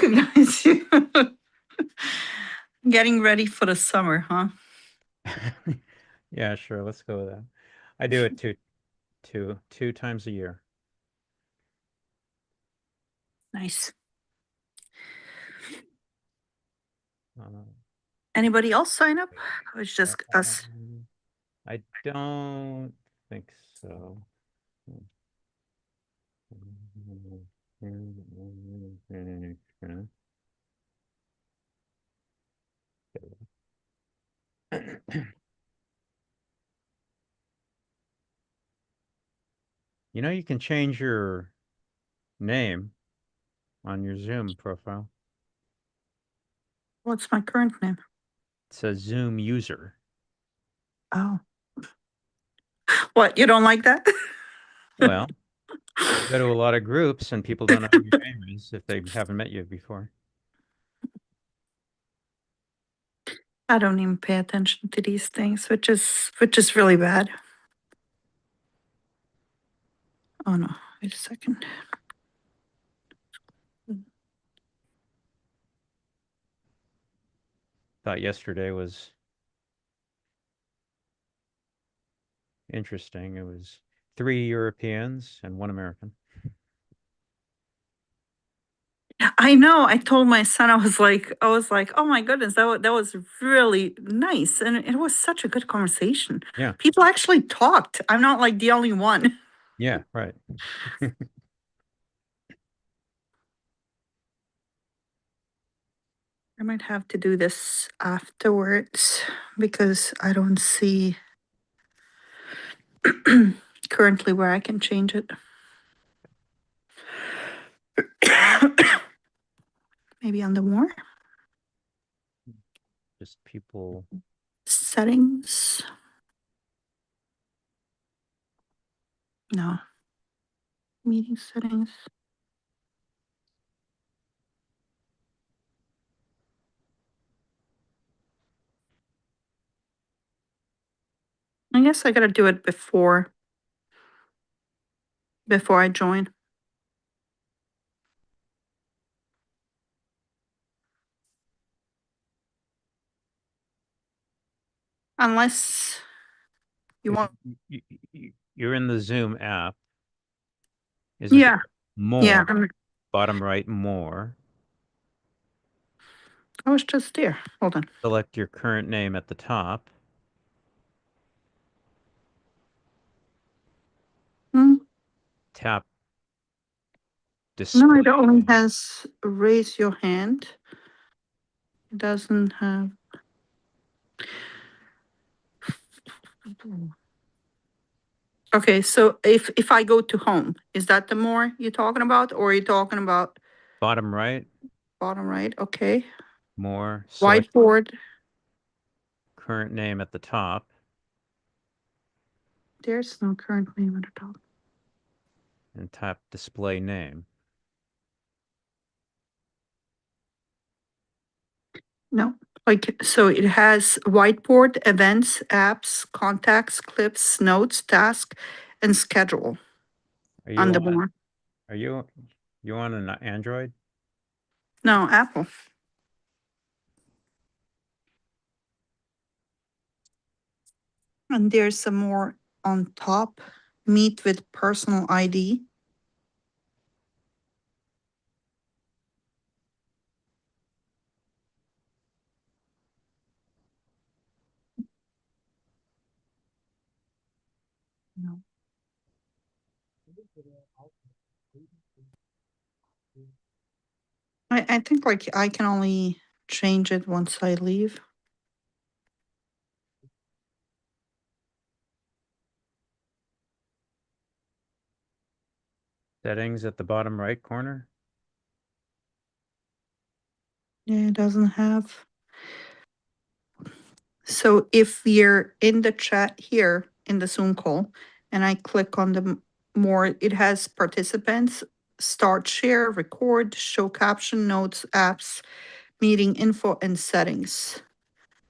recognize you. Getting ready for the summer, huh? Yeah, sure. Let's go with that. I do it two times a year. Nice. Uh, Anybody else sign up? Or it's just us? I don't think so. You know, you can change your name on your Zoom profile. What's my current name? It says Zoom user. Oh. What, you don't like that? Well, you go to a lot of groups and people don't know who your name is if they haven't met you before. I don't even pay attention to these things, which is really bad. Oh no, wait a second. Thought yesterday was interesting. It was 3 Europeans and 1 American. I know. I told my son, I was like, oh my goodness, that was really nice, and it was such a good conversation. Yeah, People actually talked. I'm not like the only one. yeah, right. I might have to do this afterwards because I don't see currently where I can change it. Maybe on the more Just people. settings. No. Meeting settings. I guess I gotta do it before I join. Unless you want. You're in the Zoom app. Isn't there Yeah. Yeah. more? Bottom right, more. I was just there. Hold on. Select your current name at the top. Hmm. Tap No, display. it only has raise your hand. It doesn't have. Okay, so if I go to home, is that the more you're talking about, or are you talking about Bottom right, bottom right? Okay. more. Select Whiteboard. current name at the top. There's no current name at the top. And tap display name. No. Like, so it has whiteboard, events, apps, contacts, clips, notes, task, and schedule Are on you the on? board. Are you on an Android? No, Apple. And there's some more on top. Meet with personal ID. No. I think like I can only change it once I leave. Settings at the bottom right corner. Yeah, it doesn't have. So if we're in the chat here in the Zoom call and I click on the more, it has participants, start share, record, show caption, notes, apps, meeting info, and settings.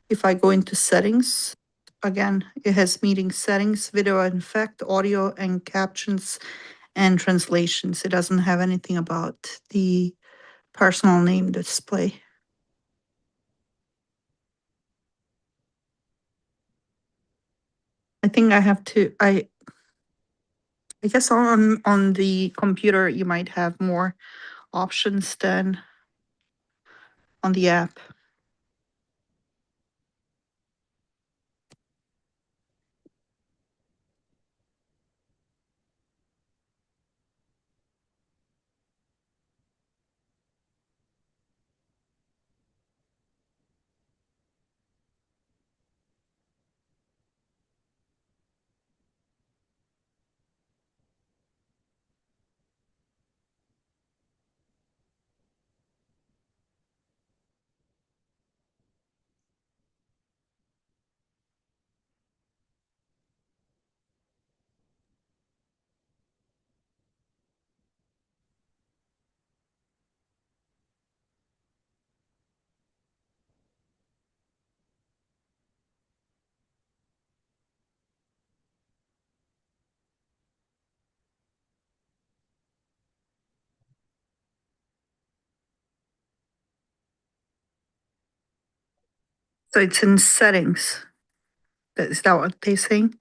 If I go into settings, again, it has meeting settings, video and effect, audio and captions, and translations. It doesn't have anything about the personal name display. I think I have to, I guess on the computer, you might have more options than on the app. So it's in settings. Is that what they're saying?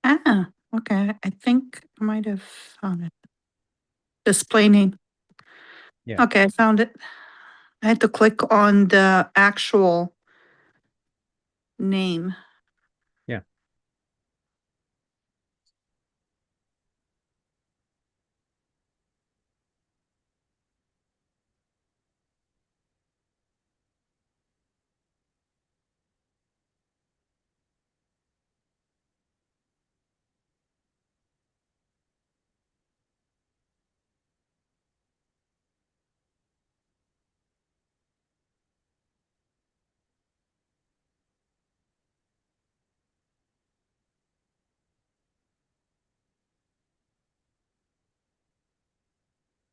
Ah, okay. I think I might have found it. Display name. Yeah. Okay, I found it. I had to click on the actual name. Yeah.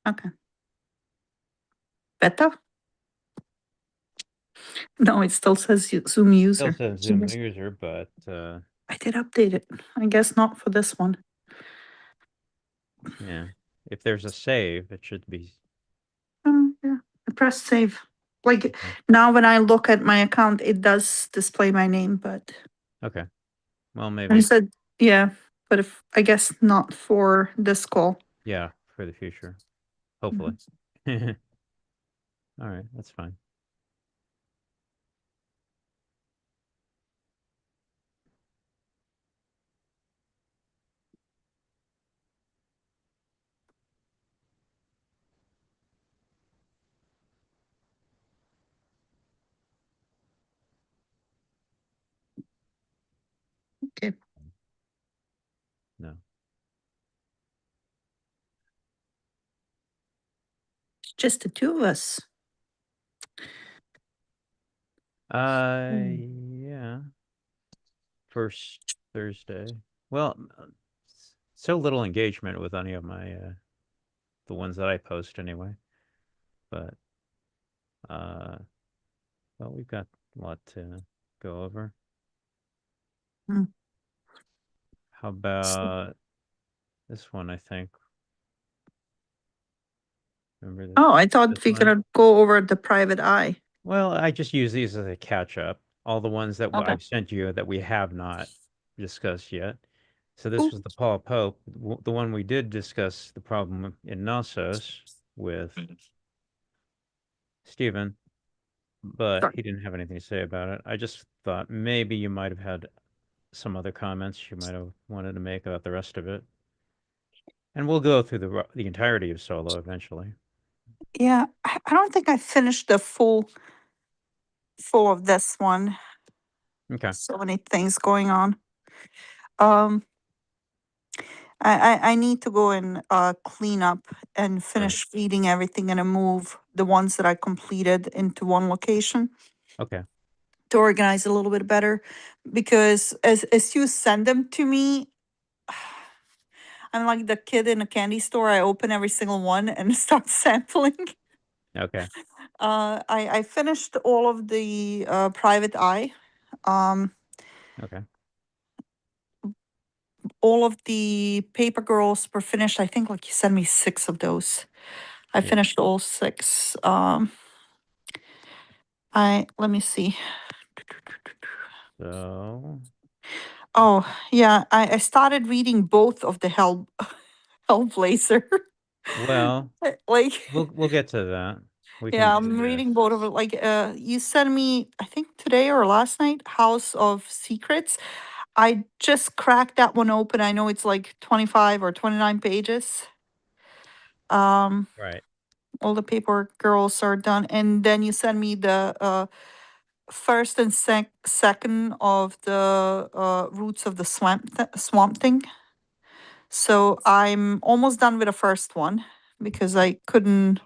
Okay. Better? No, it still says Zoom Still user. says Zoom user, but I did update it. I guess not for this one. yeah, if there's a save, it should be. Yeah, I pressed save. Like Okay. now when I look at my account, it does display my name, but Okay. Well, I maybe. said, yeah, but if I guess not for this call. Yeah, for the future. Hopefully. All right, that's fine. Okay, No. it's just the two of us. Yeah. First Thursday. Well, so little engagement with any of my the ones that I post anyway. But well, we've got a lot to go over. Hmm. How about this one, I think. Remember Oh, I thought this we one? could go over the private eye. Well, I just use these as a catch up. all the ones that Okay. I've sent you that we have not discussed yet. So this Ooh. was the Paul Pope, the one we did discuss the problem in Knossos with Stephen, but Sorry. he didn't have anything to say about it. I just thought maybe you might have had some other comments you might have wanted to make about the rest of it. And we'll go through the entirety of Solo eventually. Yeah, I don't think I finished the full of this one. Okay. So many things going on. Um, I need to go and clean up and Right. finish reading everything and move the ones that I completed into one location Okay. to organize a little bit better. Because as you send them to me, I'm like the kid in a candy store. I open every single one and start sampling. Okay. I finished all of the Private Eye. Um, Okay. all of the Paper Girls were finished. I think like you sent me 6 of those. I Yeah. finished all 6. I let me see. So, Oh yeah, I started reading both of the Hellblazer. well, Like we'll get to that. We can yeah, do I'm this. reading both of it. Like you sent me, I think today or last night, House of Secrets. I just cracked that one open. I know it's like 25 or 29 pages. Um, Right. all the paper girls are done, and then you send me the first and second of the Roots of the Swamp Thing. So I'm almost done with the first one because I couldn't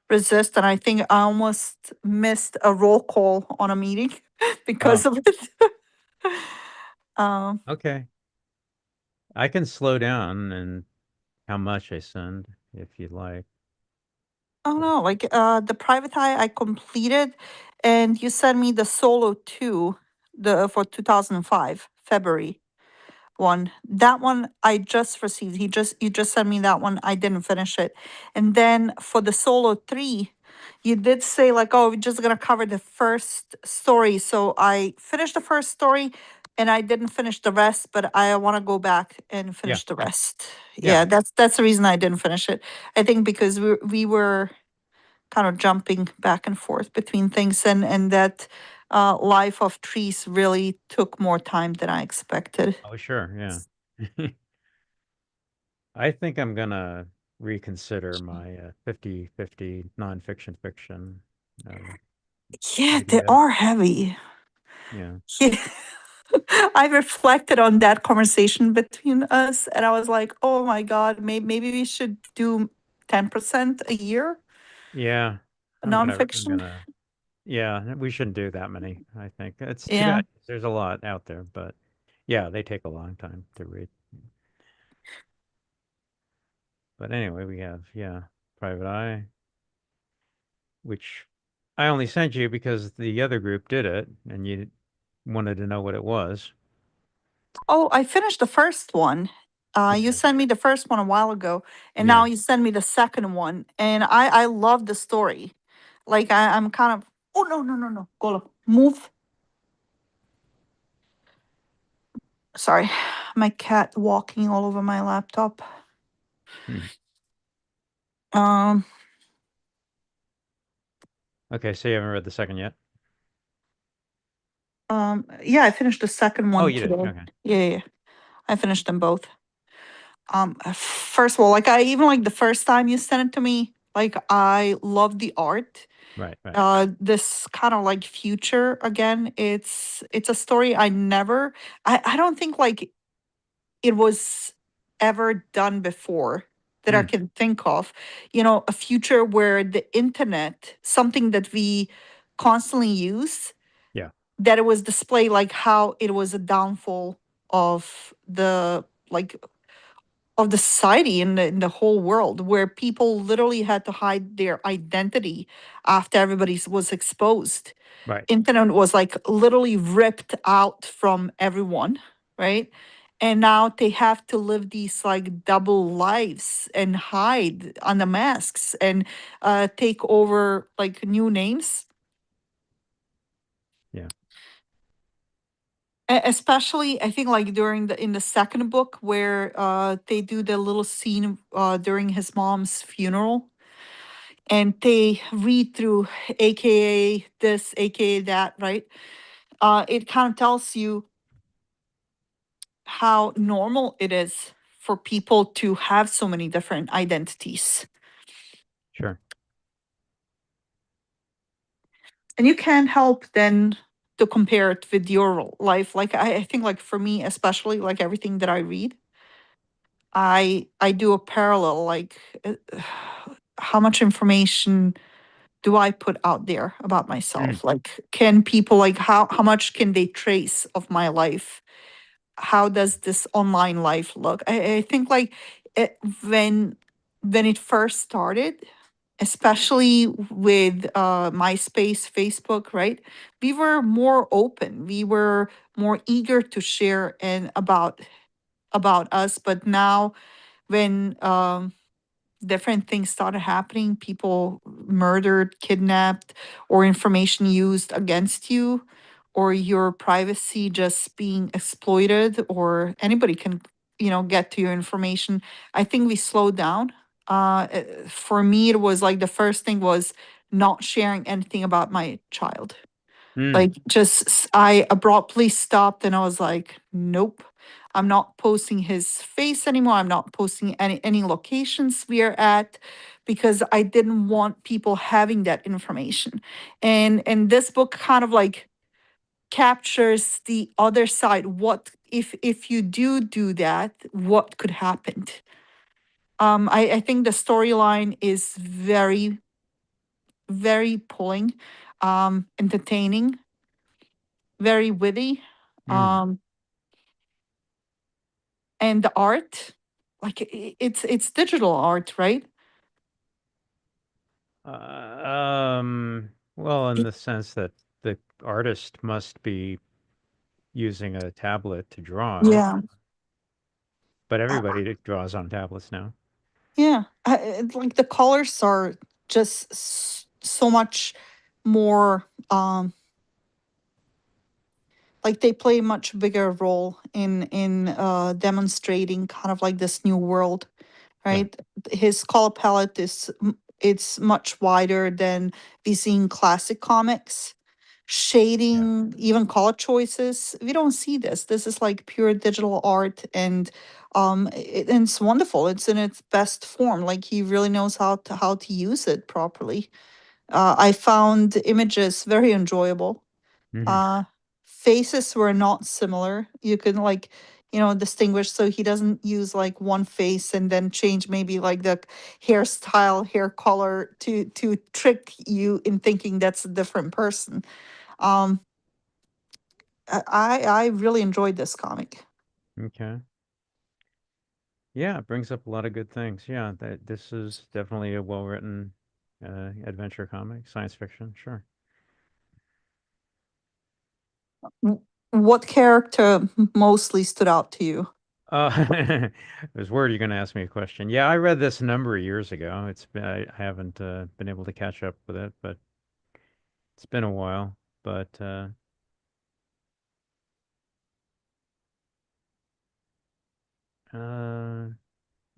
resist, and I think I almost missed a roll call on a meeting Oh, because of it. um, okay. I can slow down and how much I send if you'd like. oh no, like the Private Eye I completed, and you sent me the Solo 2, the for 2005 February one. That one I just received. You just sent me that one. I didn't finish it. And then for the Solo 3, you did say like, oh, we're just gonna cover the first story. So I finished the first story and I didn't finish the rest, but I wanna go back and Yeah. finish the rest. Yeah. Yeah, that's the reason I didn't finish it. I think because we were kind of jumping back and forth between things, and that Life of Trees really took more time than I expected. Oh, sure. Yeah. I think I'm gonna reconsider my 50-50 nonfiction fiction Yeah, they idea. are heavy. Yeah. Yeah. I reflected on that conversation between us and I was like, oh my God, maybe we should do 10% a year Yeah. I'm nonfiction. gonna, yeah, we shouldn't do that many, I think. It's too Yeah. bad. There's a lot out there, but yeah, they take a long time to read. But anyway, we have, yeah, Private Eye, which I only sent you because the other group did it and you wanted to know what it was. Oh, I finished the first one. You Yeah. sent me the first one a while ago, and now Yeah. you send me the second one, and I love the story. Like I'm kind of, oh no, Golub, move. Sorry, my cat walking all over my laptop. Hmm. Um, Okay, so you haven't read the second yet? yeah, I finished the second Oh, one you did. today. Okay. Yeah, I finished them both. First of all, like I even like the first time you sent it to me, like I love the art. Right, right. This kind of like future again. It's a story I don't think like it was ever done before that I Hmm. can think of. You know, a future where the internet, something that we constantly use, Yeah. that it was displayed like how it was a downfall of the like of the society in the whole world, where people literally had to hide their identity after everybody was exposed. Right. Internet was like literally ripped out from everyone, right? And now they have to live these like double lives and hide under masks and take over like new names. Yeah. Especially, I think like during in the second book where they do the little scene during his mom's funeral, and they read through AKA this, AKA that, right? It kind of tells you how normal it is for people to have so many different identities. Sure. And you can't help then to compare it with your life. Like I think like for me, especially like everything that I read, I do a parallel, like how much information do I put out there about Mm, myself? Like, can people, like, how much can they trace of my life? How does this online life look? I think like it, when when it first started, especially with MySpace, Facebook, right? We were more open. We were more eager to share and about us. But now, when different things started happening, people murdered, kidnapped, or information used against you, or your privacy just being exploited, or anybody can, get to your information. I think we slowed down. For me, it was like the first thing was not sharing anything about my child. mm, Like, I abruptly stopped and I was like, nope. I'm not posting his face anymore. I'm not posting any locations we are at, because I didn't want people having that information. And this book kind of like captures the other side. What if you do that, what could happen? I think the storyline is very, very pulling, entertaining, very witty. mm. Um, and the art, like it's digital art, right? Well, in It- the sense that the artist must be using a tablet to draw, yeah. but uh, everybody draws on tablets now. yeah, like the colors are just so much more, like they play a much bigger role in demonstrating kind of like this new world, Yeah, right? His color palette is it's much wider than we see in classic comics. yeah. Shading, even color choices, we don't see this. This is like pure digital art, and and it's wonderful. It's in its best form. Like he really knows how to use it properly. I found images very enjoyable. Hmm. uh Faces were not similar. You can like, distinguish, so he doesn't use like one face and then change maybe like the hairstyle, hair color to trick you in thinking that's a different person. um I really enjoyed this comic. Okay. Yeah, it brings up a lot of good things. Yeah, that this is definitely a well-written adventure comic, science fiction, sure. What character mostly stood out to you? I was worried you're going to ask me a question. Yeah, I read this a number of years ago. I haven't been able to catch up with it, but it's been a while. But uh,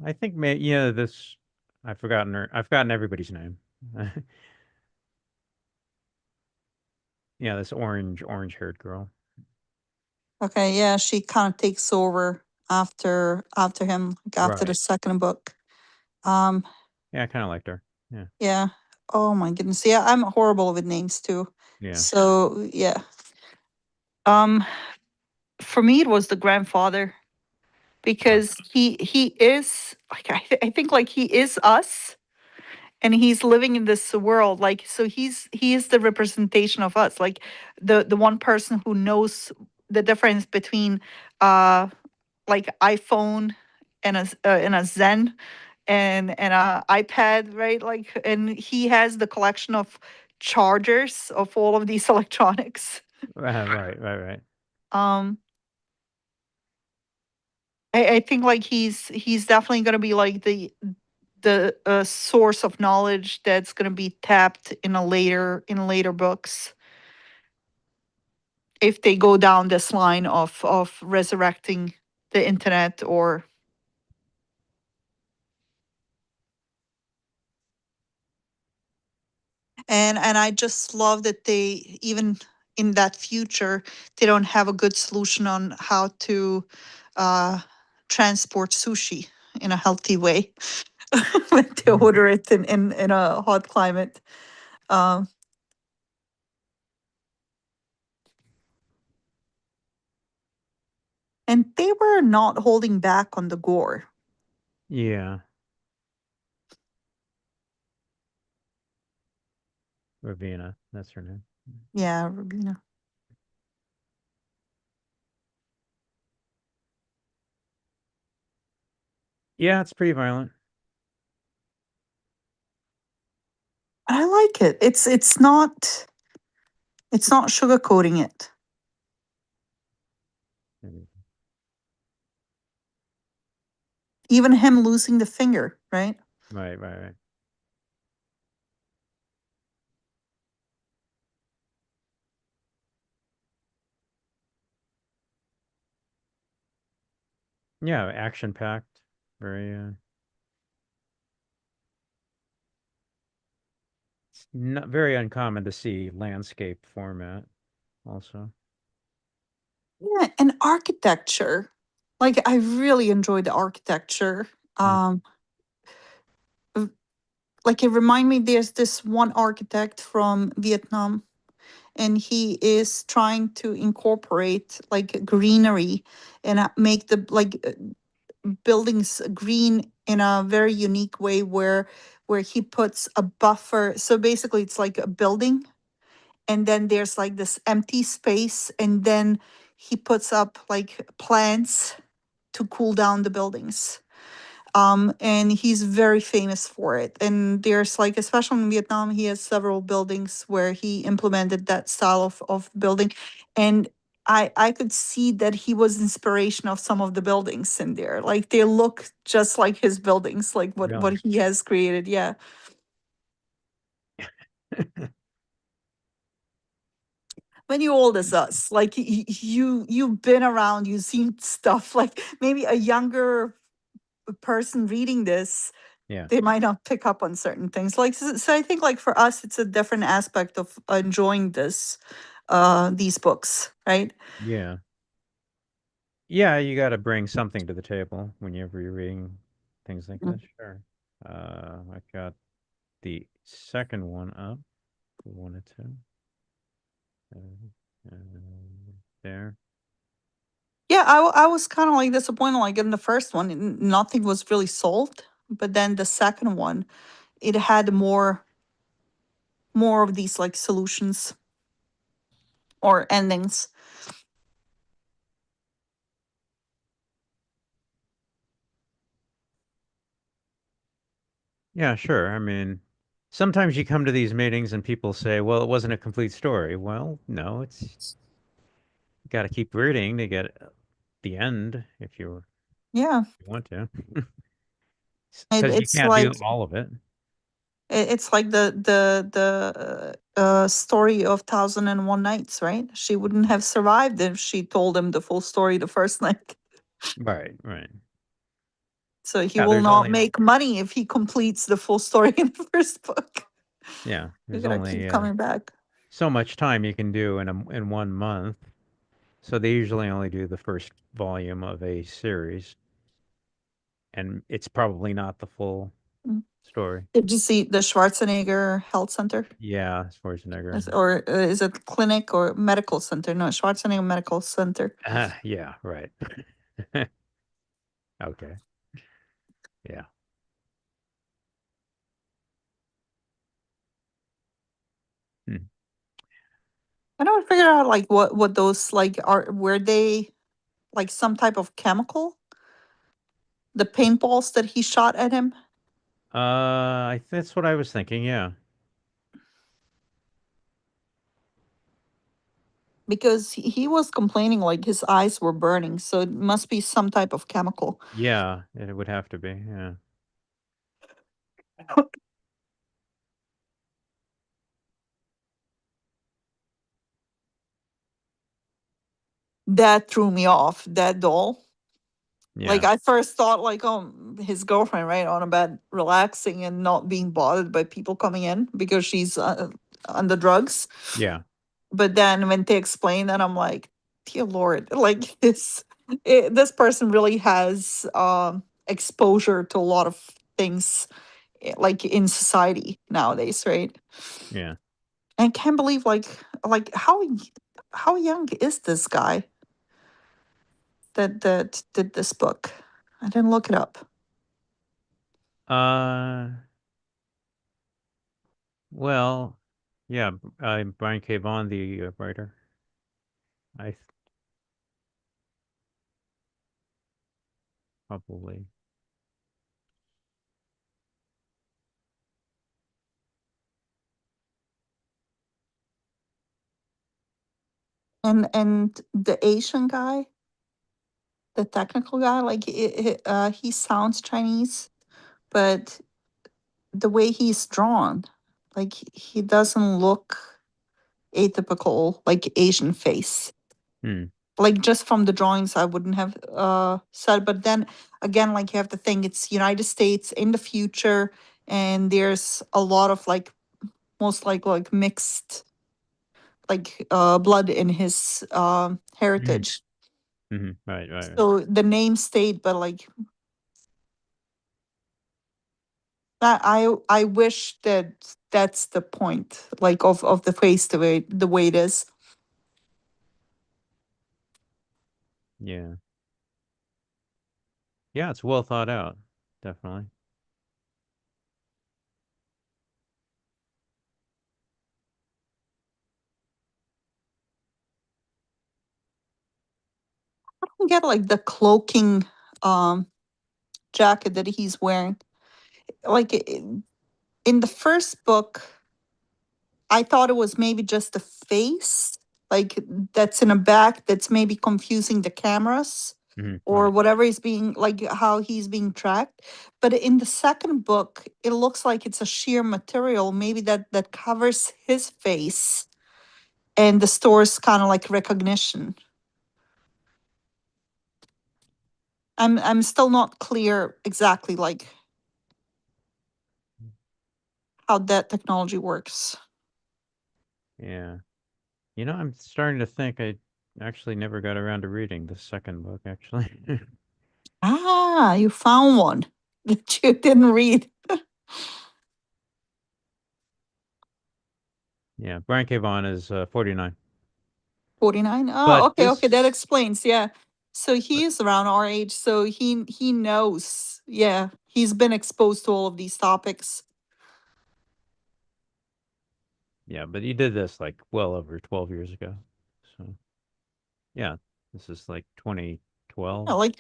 I think this I've forgotten everybody's name. Yeah, this orange haired girl. Okay, yeah, she kind of takes over after him, like after the Right. second book. um Yeah, I kind of liked her. Yeah. yeah. Oh my goodness, yeah, I'm horrible with names too. Yeah. So yeah. um for me it was the grandfather, Right. because he is like, I think like he is us, and he's living in this world, like, so he is the representation of us, like the one person who knows the difference between uh like iPhone and a Zen and a iPad, right? Like, and he has the collection of chargers of all of these electronics. Right. um I think like he's definitely going to be like the source of knowledge that's going to be tapped in later books. if they go down this line of resurrecting the internet or and I just love that they even in that future they don't have a good solution on how to uh, transport sushi in a healthy way when they order it in a hot climate. Um, and they were not holding back on the gore. Yeah. Ravina, that's her name. Yeah, Rubina. Yeah, it's pretty violent. I like it. It's not sugarcoating it. Mm. Even him losing the finger, right? Right, right, right. Yeah, action packed. Very it's not very uncommon to see landscape format also. Yeah, and architecture. Like I really enjoyed the architecture. Mm. Um uh, like it remind me there's this one architect from Vietnam and he is trying to incorporate like greenery and make the buildings green in a very unique way where he puts a buffer. So basically it's like a building and then there's like this empty space and then he puts up like plants to cool down the buildings. And he's very famous for it. And there's like, especially in Vietnam, he has several buildings where he implemented that style of building. And I could see that he was inspiration of some of the buildings in there. Like they look just like his buildings, like what Really? he has created. Yeah. When you old as us, like you've been around, you've seen stuff like maybe a younger person reading this Yeah. they might not pick up on certain things like so I think like for us it's a different aspect of enjoying these books, right? Yeah. Yeah, you got to bring something to the table whenever you're reading things like Mm. this. Sure. I got the second one up. Who wanted to? Uh, there. Yeah, I was kind of like disappointed like in the first one nothing was really solved, but then the second one it had more of these like solutions or endings. Yeah, sure. I mean, sometimes you come to these meetings and people say, "Well, it wasn't a complete story." Well, no, it's got to keep reading to get the end if you Yeah, want to, because you it's can't do like all of it. it's like the story of Thousand and One Nights, right? She wouldn't have survived if she told him the full story the first night. Right, right. So he Yeah, will there's not only make money if he completes the full story in the first book. yeah, You there's gotta keep only coming back. so much time you can do in 1 month. So they usually only do the first volume of a series, and it's probably not the full Mm. story. Did you see the Schwarzenegger Health Center? Yeah, Schwarzenegger. Or is it clinic or medical center? No, Schwarzenegger Medical Center. Yeah, right. Okay. Yeah. Hmm. I don't figure out like what those like are. Were they like some type of chemical? The paintballs that he shot at him That's what I was thinking. Yeah. because he was complaining like his eyes were burning, so it must be some type of chemical. Yeah, it would have to be. Yeah. that threw me off, that doll. Like, Yeah. I first thought, like, oh, his girlfriend, right, on a bed, relaxing and not being bothered by people coming in because she's on the drugs. Yeah. But then when they explain that, I'm like, dear Lord, like this person really has exposure to a lot of things, like in society nowadays, right? Yeah. And I can't believe, like how young is this guy that did this book? I didn't look it up. Well, yeah, Brian K. Vaughan, the writer. I probably. And the Asian guy, the technical guy, like he sounds Chinese, but the way he's drawn, like he doesn't look atypical, like Asian face. Hmm. Like just from the drawings, I wouldn't have said. But then again, like you have to think it's United States in the future, and there's a lot of like most like mixed like blood in his heritage. Mm-hmm. Right. Right. Right. So the name stayed, but like that, I wish that that's the point, like of the face the way it is. Yeah. Yeah, it's well thought out. Definitely. I don't get like the cloaking um jacket that he's wearing. Like in the first book, I thought it was maybe just a face, like that's in a back that's maybe confusing the cameras Mm-hmm. or Right. whatever is being like how he's being tracked. But in the second book, it looks like it's a sheer material, maybe that covers his face and the store's kind of like recognition. I'm still not clear exactly like how that technology works. Yeah. You know, I'm starting to think I actually never got around to reading the second book, actually. Ah, you found one that you didn't read. Yeah, Brian K. Vaughan is 49. 49. Oh, But okay, okay, that this, explains. Yeah. So he but is around our age, so he knows. Yeah, he's been exposed to all of these topics. yeah, but he did this like well over 12 years ago. So, yeah, this is like Yeah, 2012, like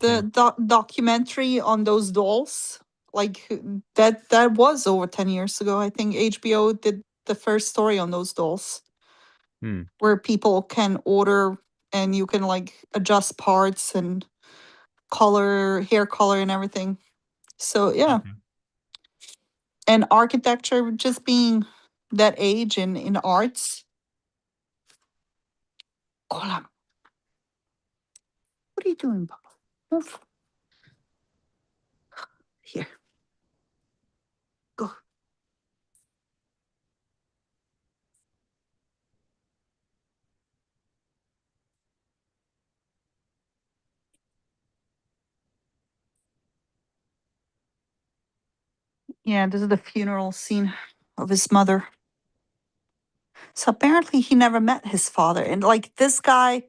the 14. documentary on those dolls, like that was over 10 years ago. I think HBO did the first story on those dolls Hmm. where people can order and you can like adjust parts and color, hair color and everything. So yeah, Okay. and architecture just being that age in arts. Kolam, what are you doing, Papa? Move here. Go. Yeah, this is the funeral scene of his mother. So apparently he never met his father. And like this guy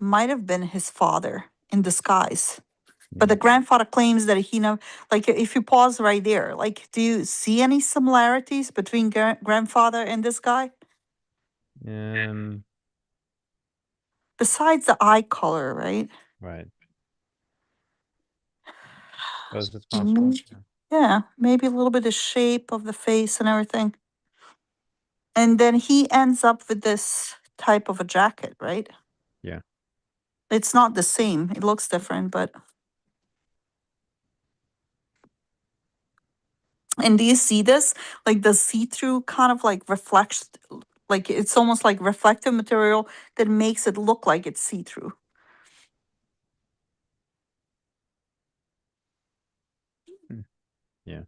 might have been his father in disguise. But Yeah. the grandfather claims that he know, like if you pause right there, like do you see any similarities between grandfather and this guy? Um, Besides the eye color, right? right. Suppose it's possible. Mhm. Yeah, maybe a little bit of shape of the face and everything. And then he ends up with this type of a jacket, right? Yeah. It's not the same. It looks different, but and do you see this? Like the see-through kind of like reflects Like it's almost like reflective material that makes it look like it's see-through. Yeah.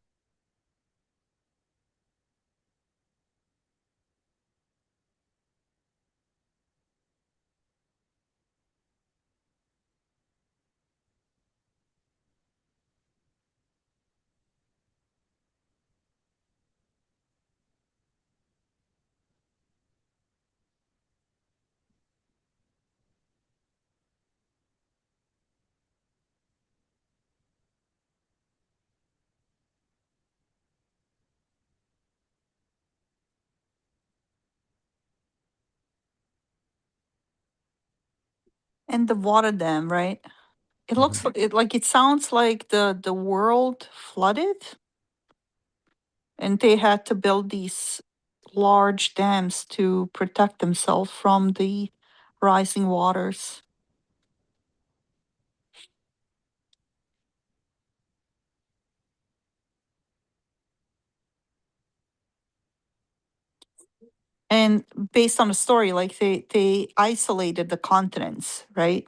And the water dam, right? It looks Mhm. it sounds like the world flooded and they had to build these large dams to protect themselves from the rising waters. And based on the story, like they isolated the continents, right?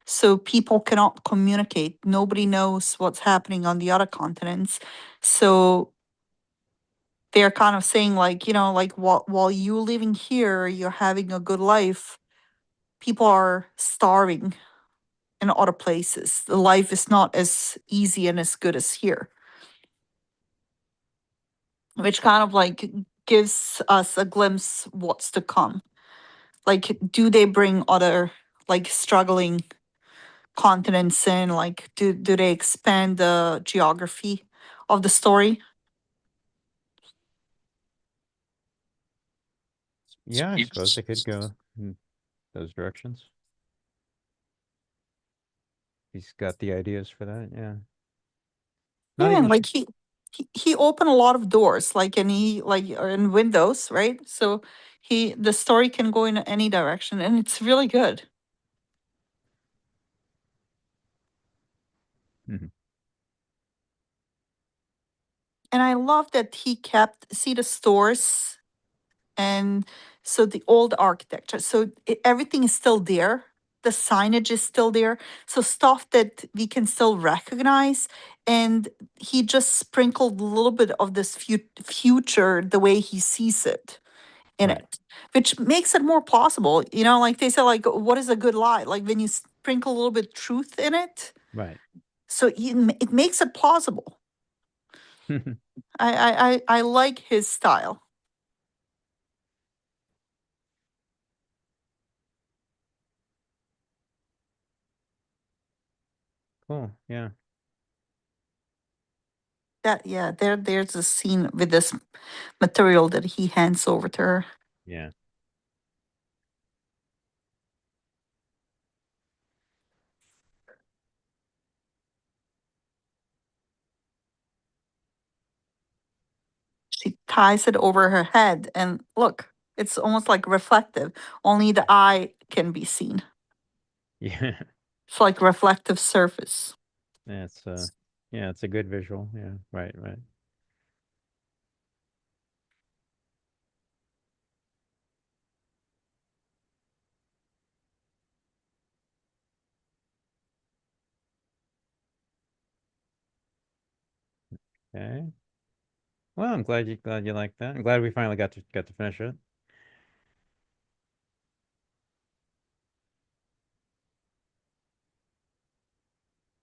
So people cannot communicate. Nobody knows what's happening on the other continents. So they're kind of saying like, like while you living here, you're having a good life. People are starving in other places. The life is not as easy and as good as here, which kind of like gives us a glimpse what's to come. Like, do they bring other like struggling continents in? Like, do they expand the geography of the story? Yeah, I suppose they could go in those directions. He's got the ideas for that. Yeah. Not Yeah, and even like he opened a lot of doors, like and he like in windows, right? So the story can go in any direction, and it's really good. Mhm. And I love that he kept see the stores, and so the old architecture. So everything is still there. The signage is still there. So stuff that we can still recognize. And he just sprinkled a little bit of this future the way he sees it in Right. it, which makes it more plausible. Like they say, like, what is a good lie? Like when you sprinkle a little bit truth in it. Right. So it makes it plausible. I like his style. Cool. Yeah. Yeah, there's a scene with this material that he hands over to her. Yeah. She ties it over her head, and look, it's almost like reflective. Only the eye can be seen. Yeah. It's like reflective surface. That's yeah, it's a good visual. Yeah. Right. Right. Okay. Well, I'm glad you like that. I'm glad we finally got to finish it.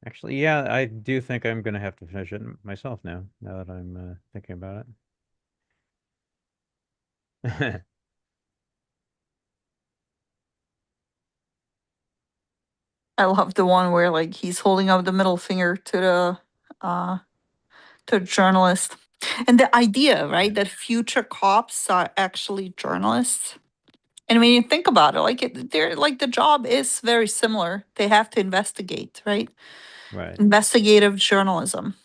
Actually, yeah, I do think I'm gonna have to finish it myself now. Now that I'm thinking about it. I love the one where like he's holding up the middle finger uh to the journalist. And the idea, right, Yeah. that future cops are actually journalists. And when you think about it, like they're like the job is very similar. They have to investigate, right? Right. Investigative journalism.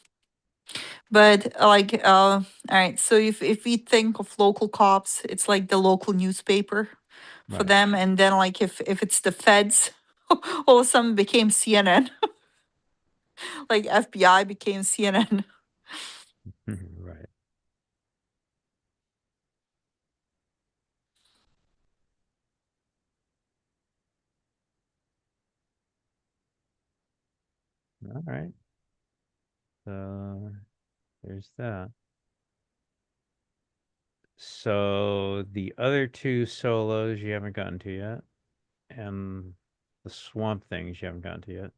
But all right, so if we think of local cops, it's like the local newspaper for Right. them, and then like if it's the feds, all of a sudden became CNN, like FBI became CNN. Right. All right. So there's that. So the other two solos you haven't gotten to yet, and the Swamp Things you haven't gotten to yet.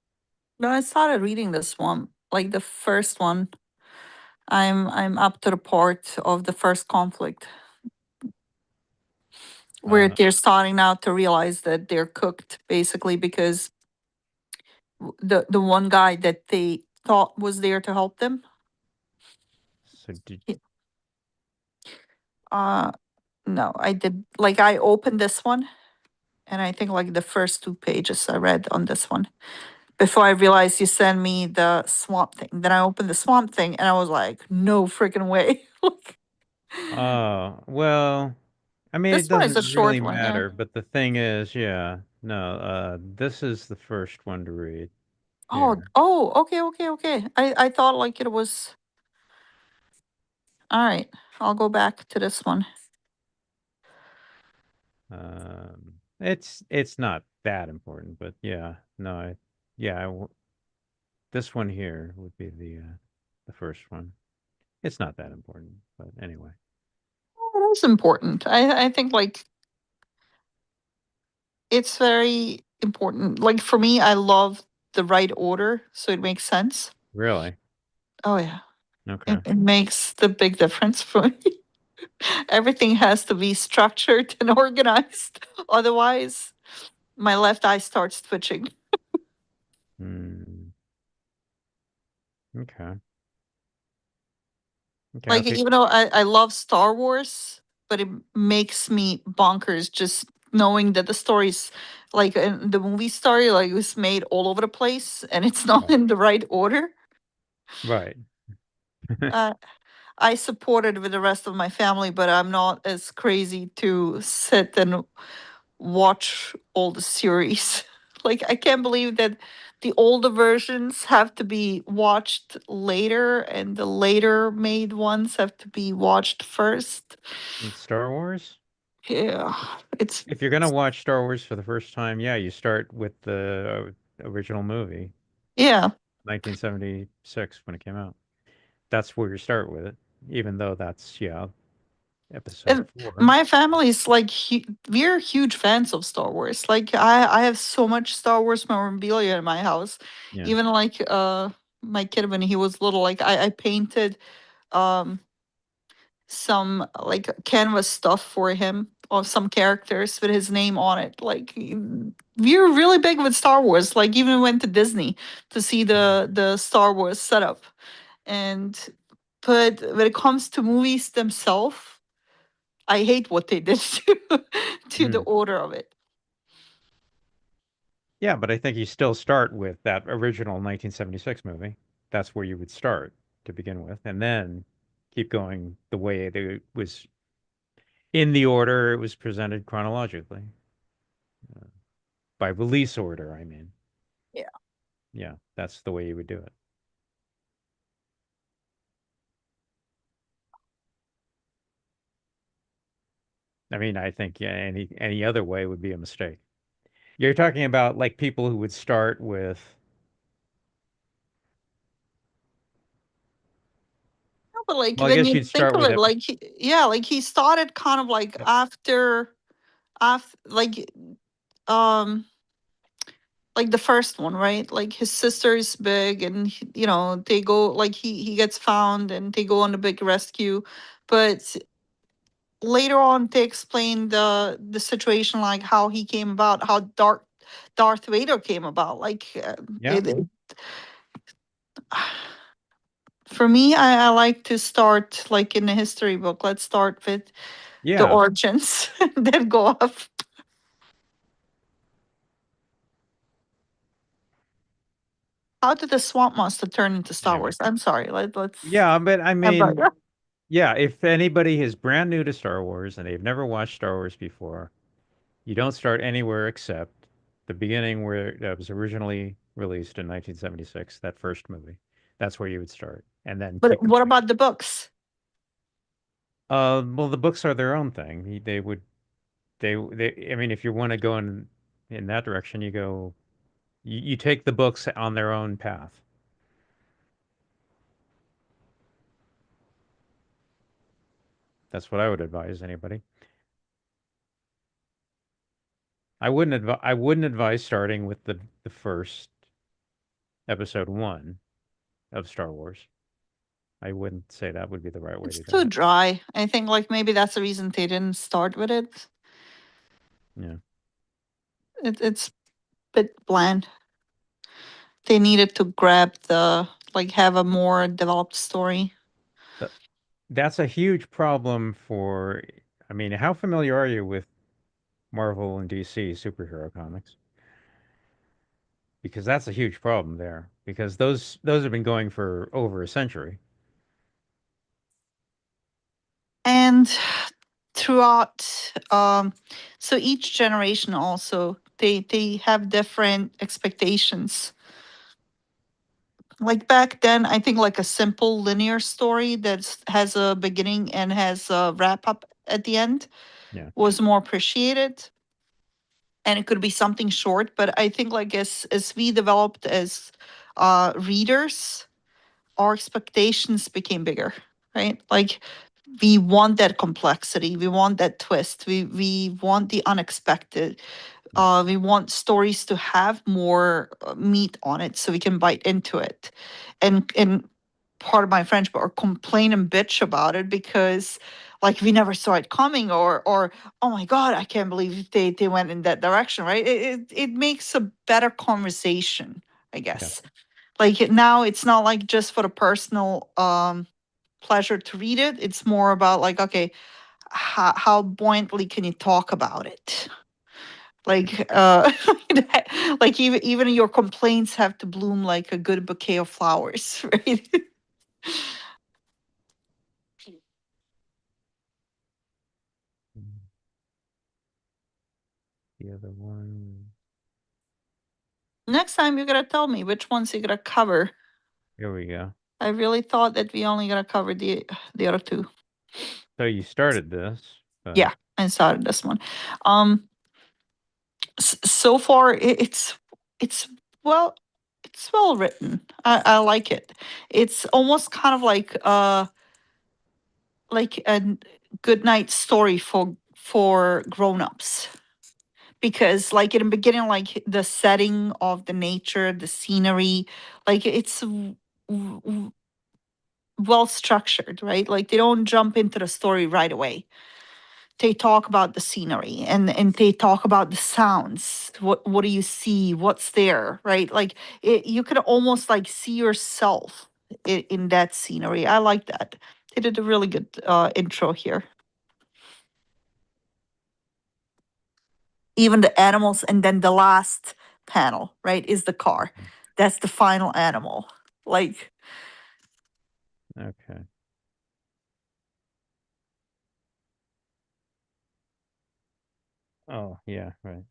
No, I started reading this one, like the first one. I'm up to the part of the first conflict where Uh, they're starting now to realize that they're cooked, basically, because the one guy that they thought was there to help them, so did he- uh no, I did, like, I opened this one, and I think like the first 2 pages I read on this one before I realized you sent me the Swamp Thing. Then I opened the Swamp Thing and I was like, no freaking way. Like, well, I mean, it this one is a doesn't really short one, yeah. matter, but the thing is, yeah, no, this is the first one to read Oh, here. oh, okay, okay, okay. I thought like it was. All right, I'll go back to this one. It's not that important, but yeah, no, yeah, this one here would be the first one. It's not that important, but anyway. Oh, it is important. I think like it's very important. Like for me, I love the right order, so it makes sense. Really? Oh yeah, Okay. it makes the big difference for me. Everything has to be structured and organized. Otherwise, my left eye starts twitching. Hmm. Okay. Okay, I'll Like, take even though I love Star Wars, but it makes me bonkers just knowing that the story's like the movie story, like, it was made all over the place and it's not right. in the right order. Right. Uh, I support it with the rest of my family, but I'm not as crazy to sit and watch all the series. Like, I can't believe that the older versions have to be watched later and the later made ones have to be watched first. In Star Wars? Yeah, it's If you're gonna watch Star Wars for the first time, yeah, you start with the original movie, yeah. 1976 when it came out. That's where you start with it, even though that's, yeah, episode And four. my family's like we're huge fans of Star Wars. Like, I have so much Star Wars memorabilia in my house. Yeah. Even like my kid when he was little, like I painted um some like canvas stuff for him of some characters with his name on it. Like, we're really big with Star Wars. Like, even went to Disney to see the Star Wars setup. And but when it comes to movies themselves, I hate what they did to the Mm. order of it. Yeah, but I think you still start with that original 1976 movie. That's where you would start to begin with, and then keep going the way that it was in the order it was presented chronologically, by release order, I mean. Yeah. Yeah, that's the way you would do it. I mean, I think, yeah, any other way would be a mistake. You're talking about like people who would start with, No, but like well, I when guess you you'd think start of with it, like yeah, like he started kind of like after um like the first one, right? Like his sister is big, and they go, like, he gets found and they go on a big rescue, but later on they explain the situation, like how he came about, how Darth Vader came about. Like, yeah, for me, I like to start like in the history book. Let's start with the yeah, origins, then go off. How did the Swamp Monster turn into Star anyway. Wars? I'm sorry. Let's. Yeah, but I But mean, yeah, if anybody is brand new to Star Wars and they've never watched Star Wars before, you don't start anywhere except the beginning where it was originally released in 1976, that first movie. That's where you would start, and then but keep what going. about the books? Well, the books are their own thing. They would, I mean, if you want to go in that direction, you go, you take the books on their own path. That's what I would advise anybody. I wouldn't advise starting with the first episode 1 of Star Wars. I wouldn't say that would be the right way It's to do too it. dry. I think like maybe that's the reason they didn't start with it. Yeah. It's a bit bland. They needed to grab the like have a more developed story. Th- That's a huge problem for, I mean, how familiar are you with Marvel and DC superhero comics? Because that's a huge problem there. Because those have been going for over a century. And throughout so each generation also they have different expectations. Like back then, I think like a simple linear story that has a beginning and has a wrap up at the end Yeah. was more appreciated. And it could be something short, but I think like as we developed as readers, our expectations became bigger, right? Like we want that complexity, we want that twist, we want the unexpected. Yeah. We want stories to have more meat on it so we can bite into it. And part of my French, but or complain and bitch about it because like we never saw it coming, or oh my god, I can't believe they went in that direction, right? It makes a better conversation, I Yeah. guess. Like now it's not like just for the personal pleasure to read it. It's more about like, okay, how buoyantly can you talk about it? Like like even your complaints have to bloom like a good bouquet of flowers, right? Mm. The other one. Next time you're gonna tell me which ones you're gonna cover. Here we go. I really thought that we only gonna cover the other two. So you started this, but Yeah, I started this one. Um, so far it's well it's well written. I like it. It's almost kind of like a good night story for grown-ups, because like in the beginning, like the setting of the nature, the scenery, like it's well structured, right? Like they don't jump into the story right away. They talk about the scenery, and they talk about the sounds. What do you see? What's there, right? Like you could almost like see yourself in that scenery. I like that. They did a really good intro here. Even the animals, and then the last panel, right, is the car. That's the final animal. Like okay. Oh, yeah, right.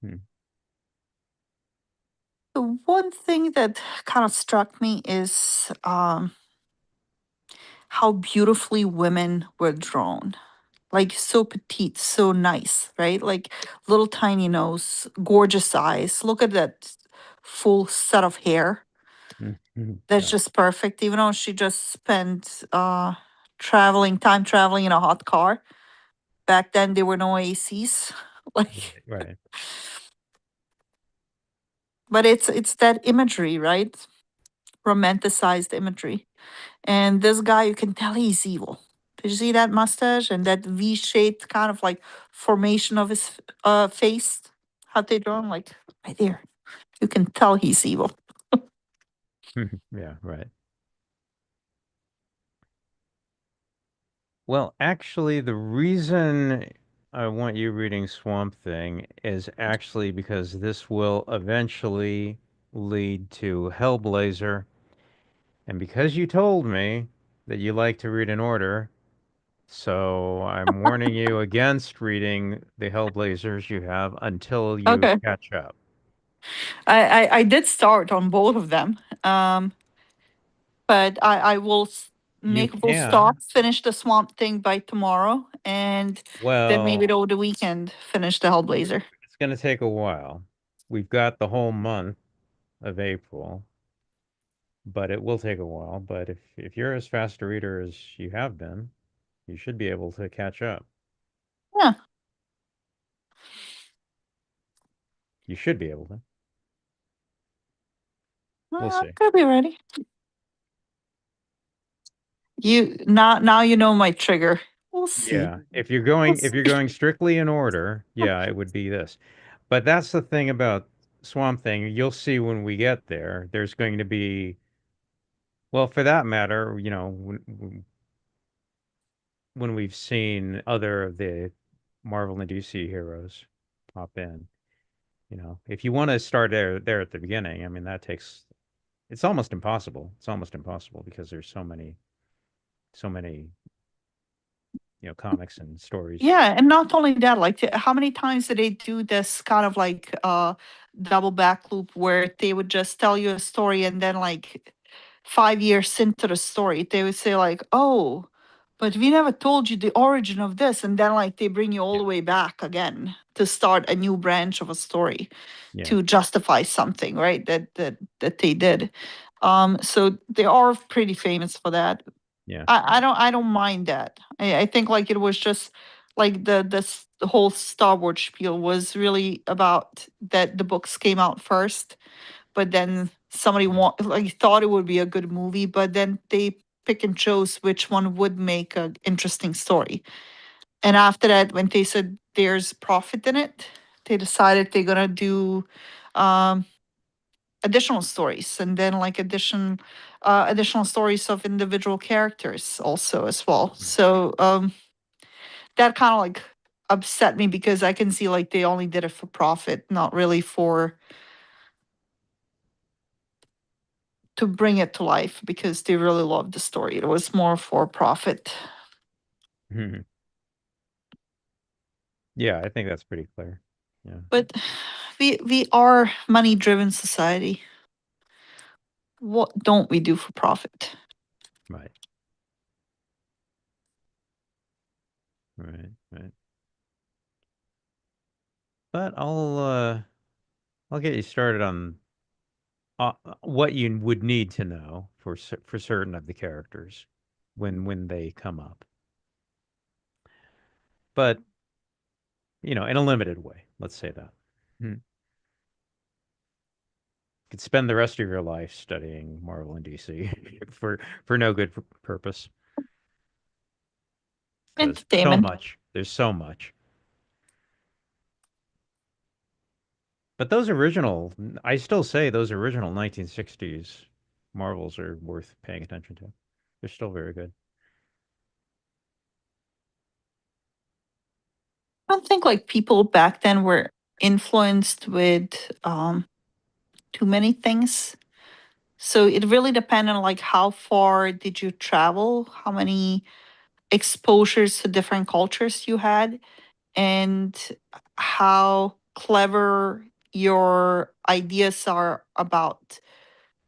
Hmm. the one thing that kind of struck me is how beautifully women were drawn. Like so petite, so nice, right? Like little tiny nose, gorgeous eyes. Look at that full set of hair. Mhm. That's Yeah. just perfect. Even though she just spent time traveling in a hot car. Back then there were no ACs. Like, Right. but it's that imagery, right? Romanticized imagery. And this guy, you can tell he's evil. Did you see that mustache and that V-shaped kind of like formation of his face? How they draw him, like right there. You can tell he's evil. Yeah, right. Well, actually, the reason I want you reading Swamp Thing is actually because this will eventually lead to Hellblazer. And because you told me that you like to read in order, so I'm warning you against reading the Hellblazers you have until you Okay. catch up. I did start on both of them. But I will You make a full stop, can. finish the Swamp Thing by tomorrow, and then maybe Well, over the weekend finish the Hellblazer. it's going to take a while. We've got the whole month of April, but it will take a while. But if you're as fast a reader as you have been, You should be able to catch up. Yeah. You should be able to. We'll Well, I'm see. gonna be ready. Now you know my trigger. We'll see. Yeah, if We'll you're see. going strictly in order, yeah, it would be this. But that's the thing about Swamp Thing. You'll see when we get there. There's going to be, well, for that matter, when we've seen other of the Marvel and DC heroes pop in, if you want to start there at the beginning, I mean, it's almost impossible. It's almost impossible because there's so many, comics and stories. Yeah, and not only that, like how many times did they do this kind of like double back loop where they would just tell you a story and then like 5 years into the story they would say like, oh, but we never told you the origin of this, and then like they bring you all Yeah. the way back again to start a new branch of a story Yeah. to justify something, right? That they did. So they are pretty famous for that. Yeah. I don't mind that. I think like it was just like the whole Star Wars spiel was really about that the books came out first, but then somebody like thought it would be a good movie, but then they pick and chose which one would make an interesting story. And after that, when they said there's profit in it, they decided they're gonna do um additional stories, and then like additional stories of individual characters also as well. So that kind of like upset me because I can see like they only did it for profit, not really for to bring it to life because they really loved the story. It was more for profit. Mhm. Yeah, I think that's pretty clear. Yeah. But we are money driven society. What don't we do for profit? Right. Right. Right. But I'll get you started on what you would need to know for certain of the characters when they come up. But, in a limited way, let's say that. Hmm. You could spend the rest of your life studying Marvel and DC for no good purpose because so Entertainment. much. There's so much. But those original, I still say those original 1960s Marvels are worth paying attention to. They're still very good. I don't think like people back then were influenced with too many things. So it really depended on like how far did you travel, how many exposures to different cultures you had, and how clever your ideas are about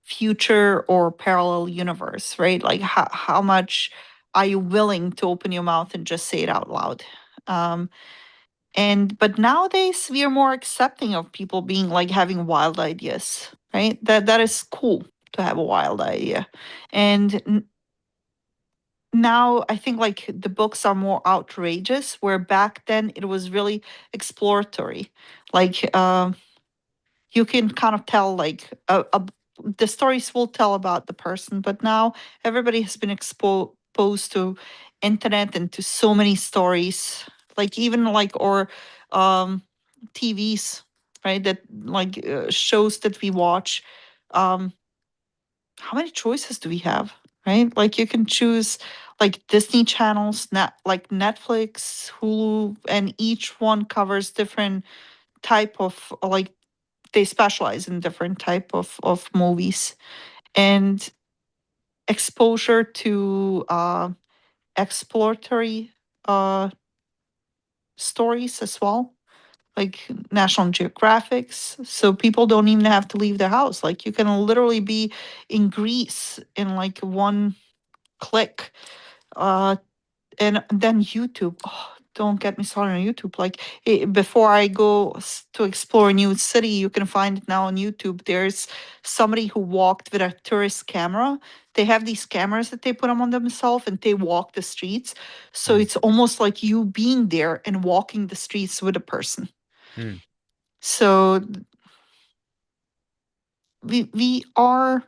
future or parallel universe, right? Like how much are you willing to open your mouth and just say it out loud? Um, and but nowadays we are more accepting of people being like having wild ideas, right? That is cool to have a wild idea. And now I think like the books are more outrageous, where back then it was really exploratory. Like you can kind of tell like the stories will tell about the person, but now everybody has been exposed to internet and to so many stories, like even like or um TVs, right? That like shows that we watch. um how many choices do we have, right? Like you can choose like Disney channels, like Netflix, Hulu, and each one covers different type of like they specialize in different type of movies, and exposure to exploratory uh stories as well, like National Geographics. So people don't even have to leave their house. Like you can literally be in Greece in like one click. uh and then YouTube. Oh, don't get me started on YouTube. Like before I go to explore a new city, you can find it now on YouTube. There's somebody who walked with a tourist camera. They have these cameras that they put them on themselves and they walk the streets. So Mm. it's almost like you being there and walking the streets with a person. Mm. So we are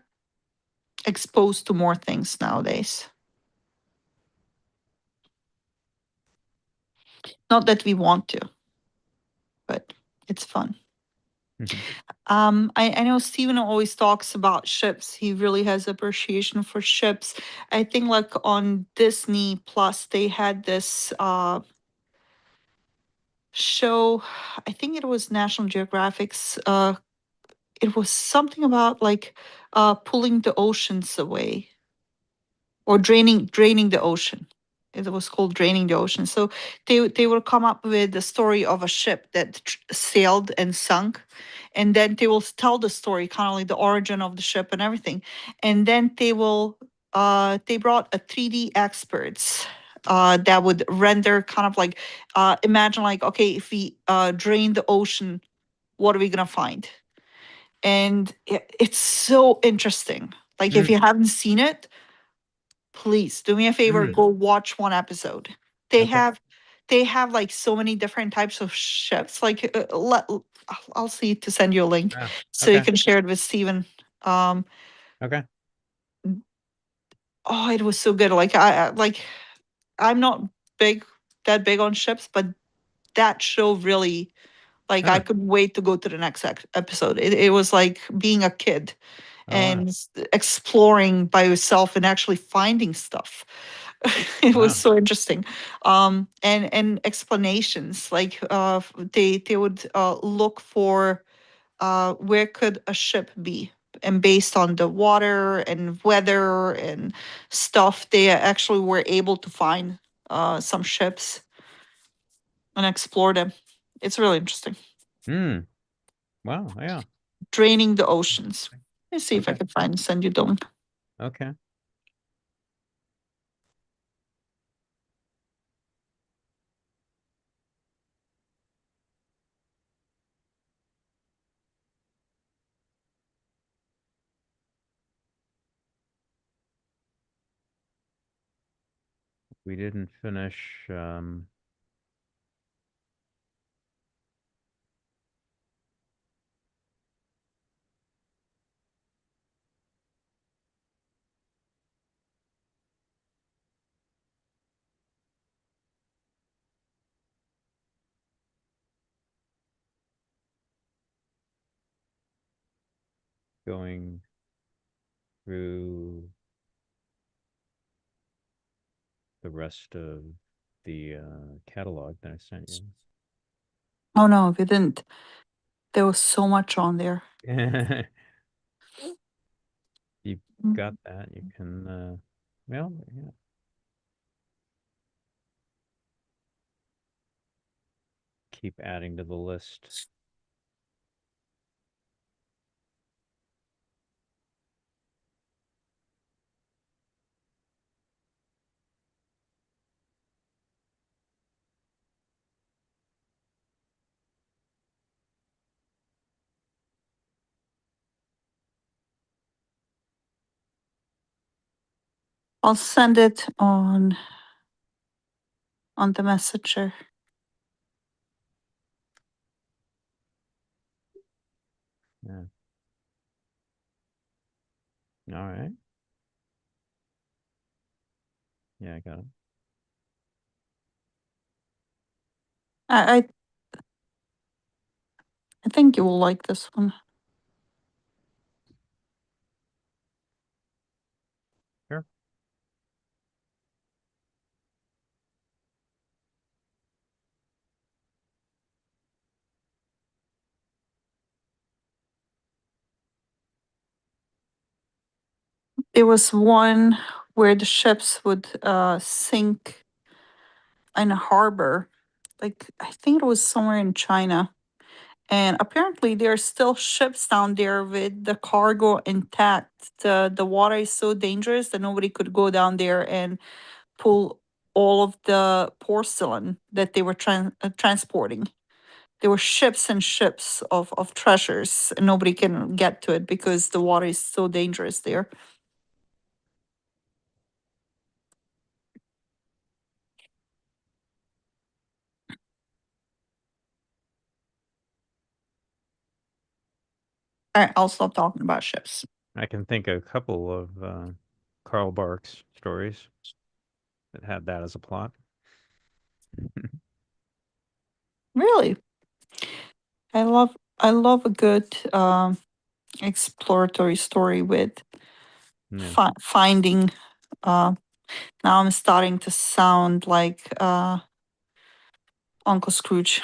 exposed to more things nowadays. Not that we want to, but it's fun. Mhm. I know Steven always talks about ships. He really has appreciation for ships. I think like on Disney Plus, they had this show. I think it was National Geographic's. It was something about like pulling the oceans away or draining the ocean. It was called Draining the Ocean. So they will come up with the story of a ship that sailed and sunk, and then they will tell the story, kind of like the origin of the ship and everything, and then they brought a 3D experts that would render kind of like imagine like, okay, if we drain the ocean, what are we gonna find? And it's so interesting. Like if Mm. you haven't seen it, please do me a favor, Mm. go watch one episode. They Okay. have they have like so many different types of ships. Like I'll see to send you a link Yeah. so you Okay. can share it with Steven. Um Okay. oh, it was so good. Like like I'm not big that big on ships, but that show really, like, I Huh. could wait to go to the next episode. It was like being a kid Oh wow. and exploring by yourself and actually finding stuff. It was Wow. so interesting. And explanations like they would look for where could a ship be, and based on the water and weather and stuff, they actually were able to find some ships and explore them. It's really interesting. Hmm. Wow. Yeah. Draining the oceans. Let's see if I Okay. can find and send you the link. Okay. We didn't finish going through the rest of the catalog that I sent you. Oh no, we didn't. There was so much on there. You got that. You can well, yeah. Keep adding to the list. I'll send it on the messenger. Yeah. All right. Yeah, I got it. I I think you will like this one. Sure. There was one where the ships would sink in a harbor. Like I think it was somewhere in China. And apparently there are still ships down there with the cargo intact. The water is so dangerous that nobody could go down there and pull. all of the porcelain that they were transporting. There were ships and ships of treasures, and nobody can get to it because the water is so dangerous there. All right, I'll stop talking about ships. I can think of a couple of Karl Barks stories that had that as a plot. Really, I love a good exploratory story with Yeah. finding. Uh, now I'm starting to sound like Uncle Scrooge,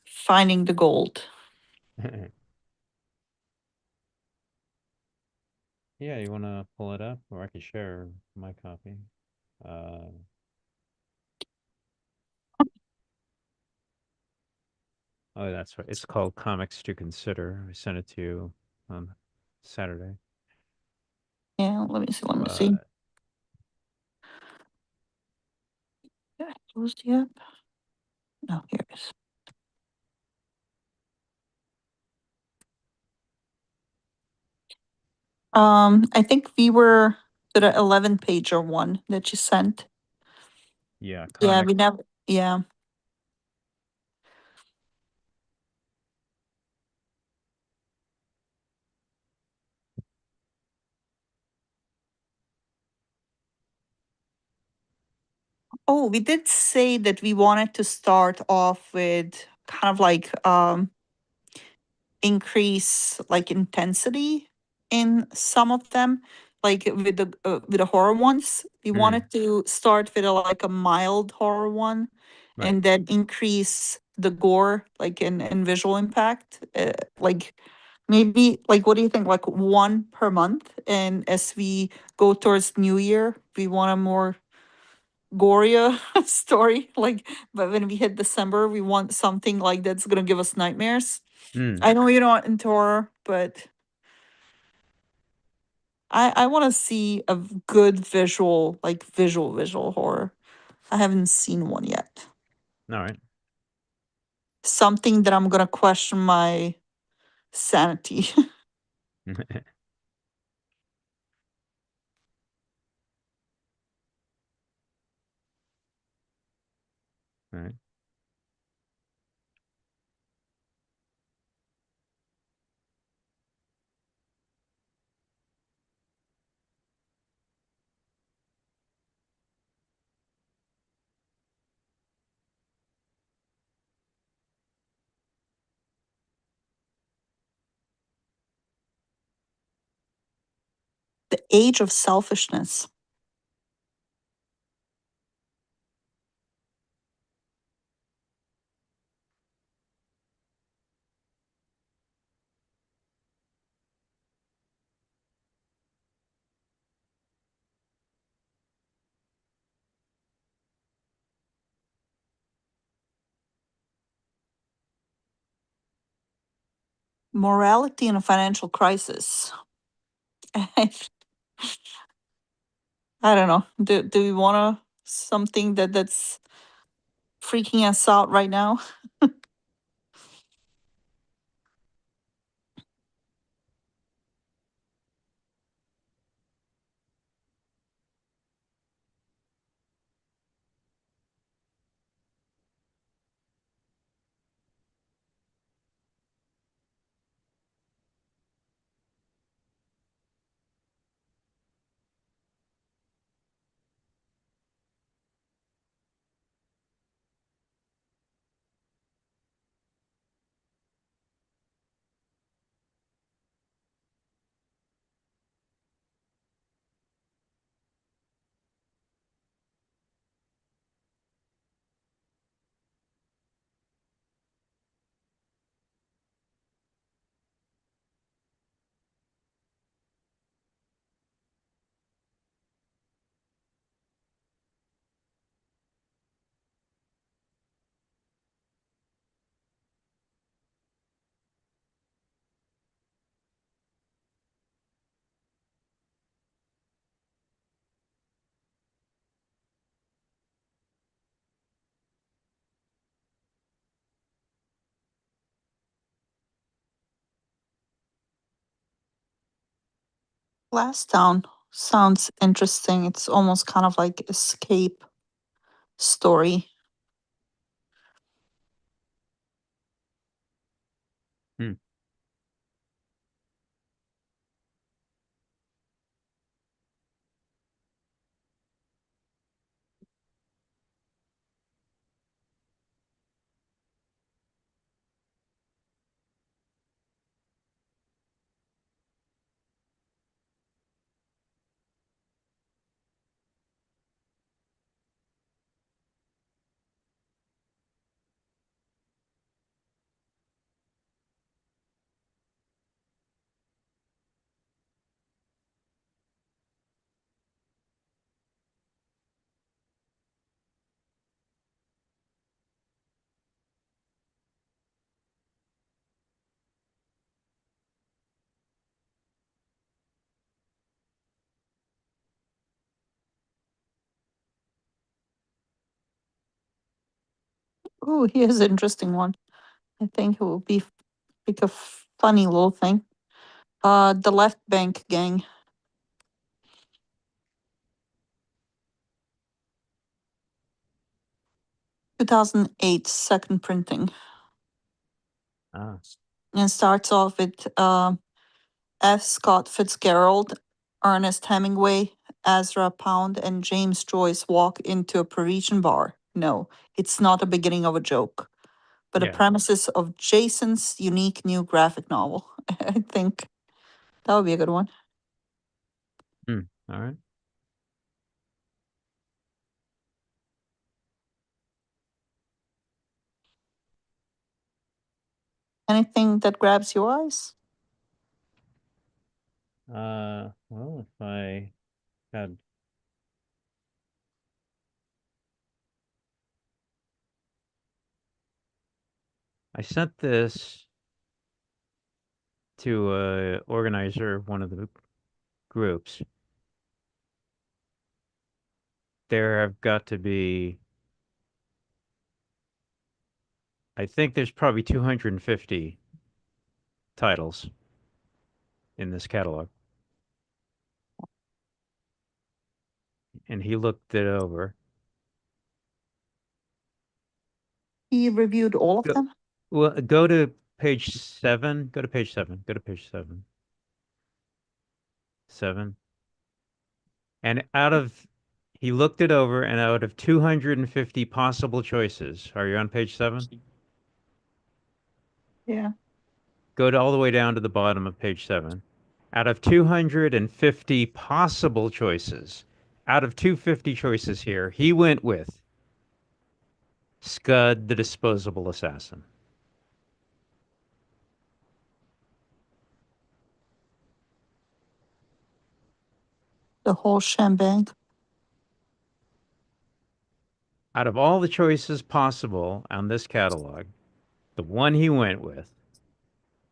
finding the gold. Yeah, you want to pull it up, or I can share my copy. Oh, that's right. It's called Comics to Consider. I sent it to you on Saturday. Yeah, let me see. Let me see. But Yeah, close the app. No, here it is. I think we were to the 11 pager one that you sent. yeah, Yeah, comic. we never. Yeah. Oh, we did say that we wanted to start off with kind of like increase like intensity in some of them, like with the horror ones. We Mm, wanted to start with like a mild horror one, right. and then increase the gore, like in visual impact. Like maybe like what do you think? Like one per month, and as we go towards New Year, we want a more Goria story. Like, but when we hit December, we want something like that's gonna give us nightmares. Mm, I know you're not into horror, but I want to see a good visual, like visual horror. I haven't seen one yet. all right. Something that I'm gonna question my sanity. All right. The age of selfishness. Morality in a financial crisis. I don't know. Do we want to something that's freaking us out right now? Last Town sounds interesting. It's almost kind of like escape story. Hmm. Oh, here's an interesting one. I think it will be like a funny little thing. The Left Bank Gang, 2008, second printing. Ah, And starts off with F. Scott Fitzgerald, Ernest Hemingway, Ezra Pound, and James Joyce walk into a Parisian bar. No, it's not a beginning of a joke, but a yeah. premises of Jason's unique new graphic novel. I think that would be a good one. Hmm. All right. Anything that grabs your eyes? Well, if I had, I sent this to a organizer of one of the groups. There have got to be, I think there's probably 250 titles in this catalog. And he looked it over. He reviewed all of Go, them. well, go to page 7. Go to page 7. Go to page 7. 7. And he looked it over, and out of 250 possible choices, are you on page 7? Yeah. Go all the way down to the bottom of page 7. Out of 250 possible choices, out of 250 choices here, he went with Scud the Disposable Assassin. The whole shebang. Out of all the choices possible on this catalog, the one he went with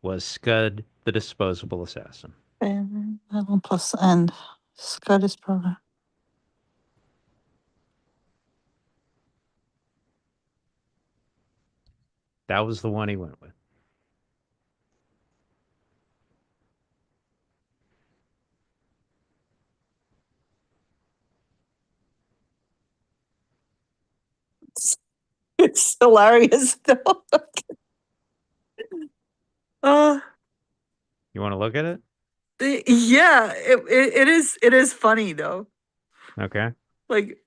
was Scud the Disposable Assassin. Level plus end. Scottish program. That was the one he went with. It's hilarious though. uh You want to look at it? yeah, it is funny though. Okay. Like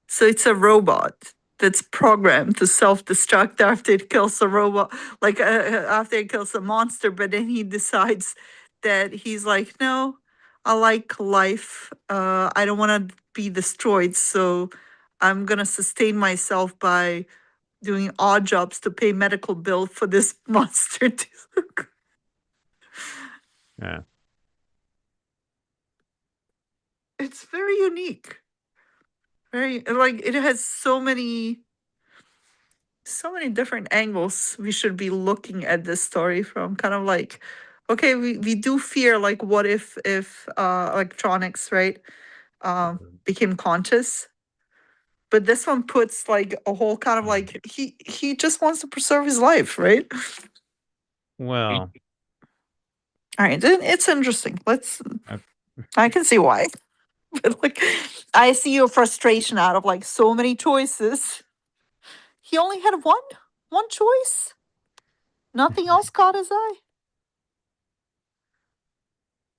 so it's a robot that's programmed to self-destruct after it kills a robot, like after it kills a monster, but then he decides that he's like, no, I like life. I don't want to be destroyed, so I'm gonna sustain myself by doing odd jobs to pay medical bill for this monster. Yeah. It's very unique. Very like it has so many different angles we should be looking at this story from. Kind of like, okay, we do fear like what if electronics, right, became conscious, but this one puts like a whole kind of like he just wants to preserve his life, right? Well, All right, then it's interesting. Let's. uh, I can see why, but like, I see your frustration out of like so many choices. He only had one choice. Nothing else caught his eye.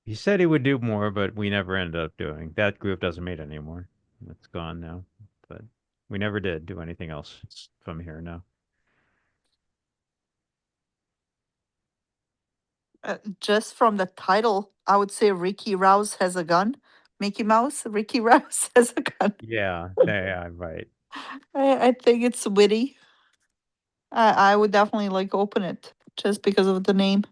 he said he would do more, but we never ended up doing. That group doesn't meet anymore. It's gone now. But we never did do anything else from here now. Just from the title, I would say Ricky Rouse has a gun. Mickey Mouse, Ricky Rouse has a gun. Yeah, yeah, right. I think it's witty. I would definitely like open it just because of the name.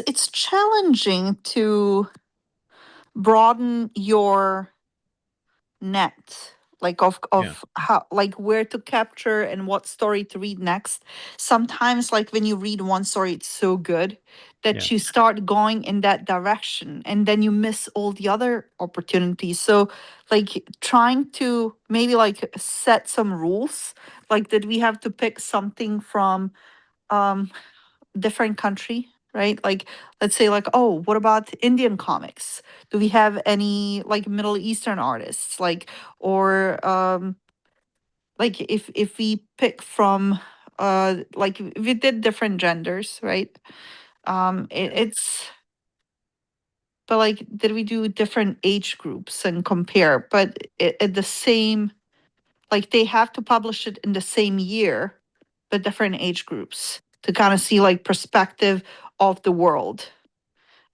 It's challenging to broaden your net, like of Yeah, how, like where to capture and what story to read next. Sometimes like when you read one story, it's so good yeah. that you start going in that direction and then you miss all the other opportunities. So like trying to maybe like set some rules, like that we have to pick something from um different country, right? Like, let's say, like, oh, what about Indian comics? Do we have any like Middle Eastern artists? Like, or like if we pick from like we did different genders, right? It's but like did we do different age groups and compare? But at the same, like they have to publish it in the same year, but different age groups to kind of see like perspective of the world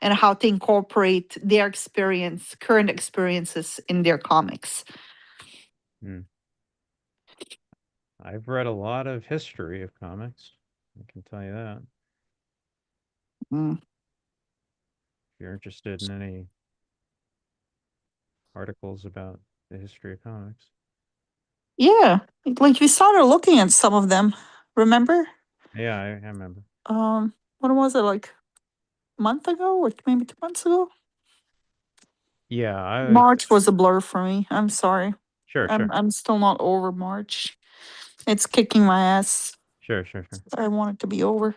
and how to incorporate their experience, current experiences in their comics. Hmm. I've read a lot of history of comics. I can tell you that. Mm. If you're interested in any articles about the history of comics. Yeah, like we started looking at some of them. Remember? Yeah, I remember. When was it? Like a month ago or maybe 2 months ago? Yeah, I March was a blur for me. I'm sorry. sure, sure, I'm still not over March. It's kicking my ass. sure. I want it to be over.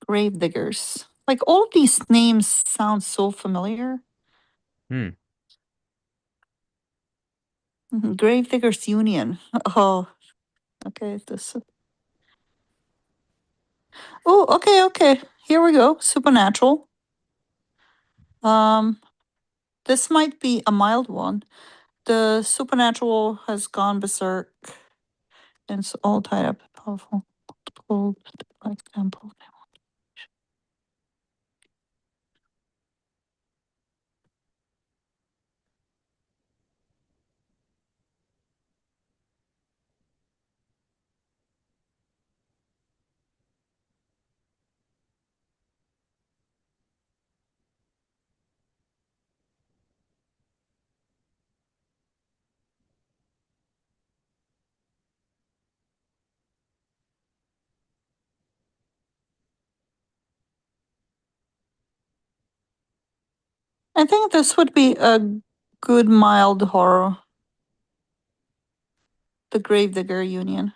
Grave diggers. Like all of these names sound so familiar. Hmm. Grave diggers union. Oh, okay. This. Oh, okay. Here we go. Supernatural. Um, this might be a mild one. The supernatural has gone berserk and it's all tied up. Powerful. Cold, like example. I think this would be a good mild horror. The Gravedigger Union.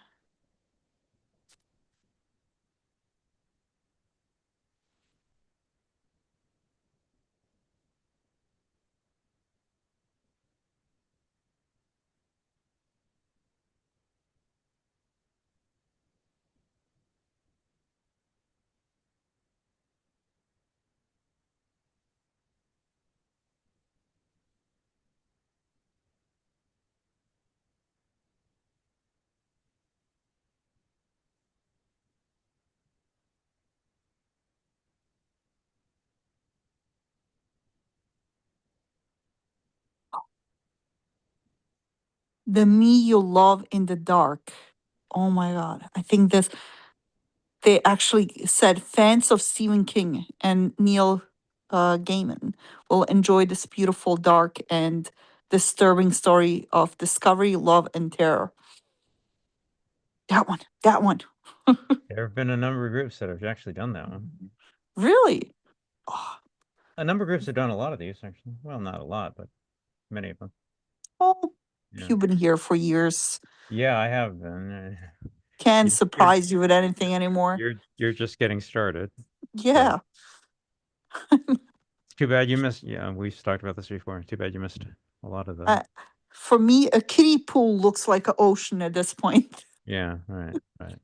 The Me You Love in the Dark. Oh my god. I think this they actually said fans of Stephen King and Neil Gaiman will enjoy this beautiful, dark, and disturbing story of discovery, love, and terror. That one, that one. There have been a number of groups that have actually done that one. Really? Oh, A number of groups have done a lot of these, actually. Well, not a lot, but many of them. oh, Yeah. you've been here for years. Yeah, I have been. Can't You're surprise you with anything anymore. you're just getting started. But Yeah. it's too bad you missed. Yeah, we've talked about this before. Too bad you missed a lot of the. Uh, for me, a kiddie pool looks like an ocean at this point. Yeah, right, right.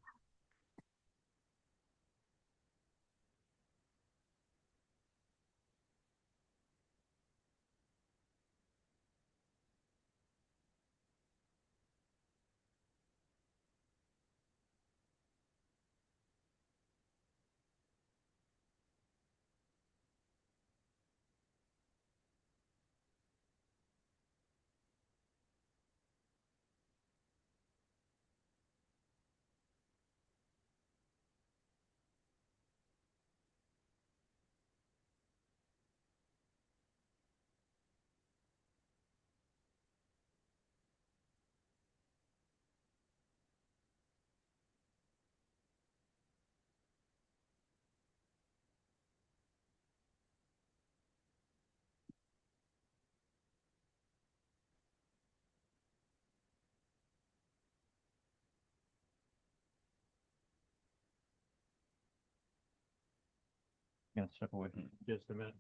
Gonna step away from just a minute.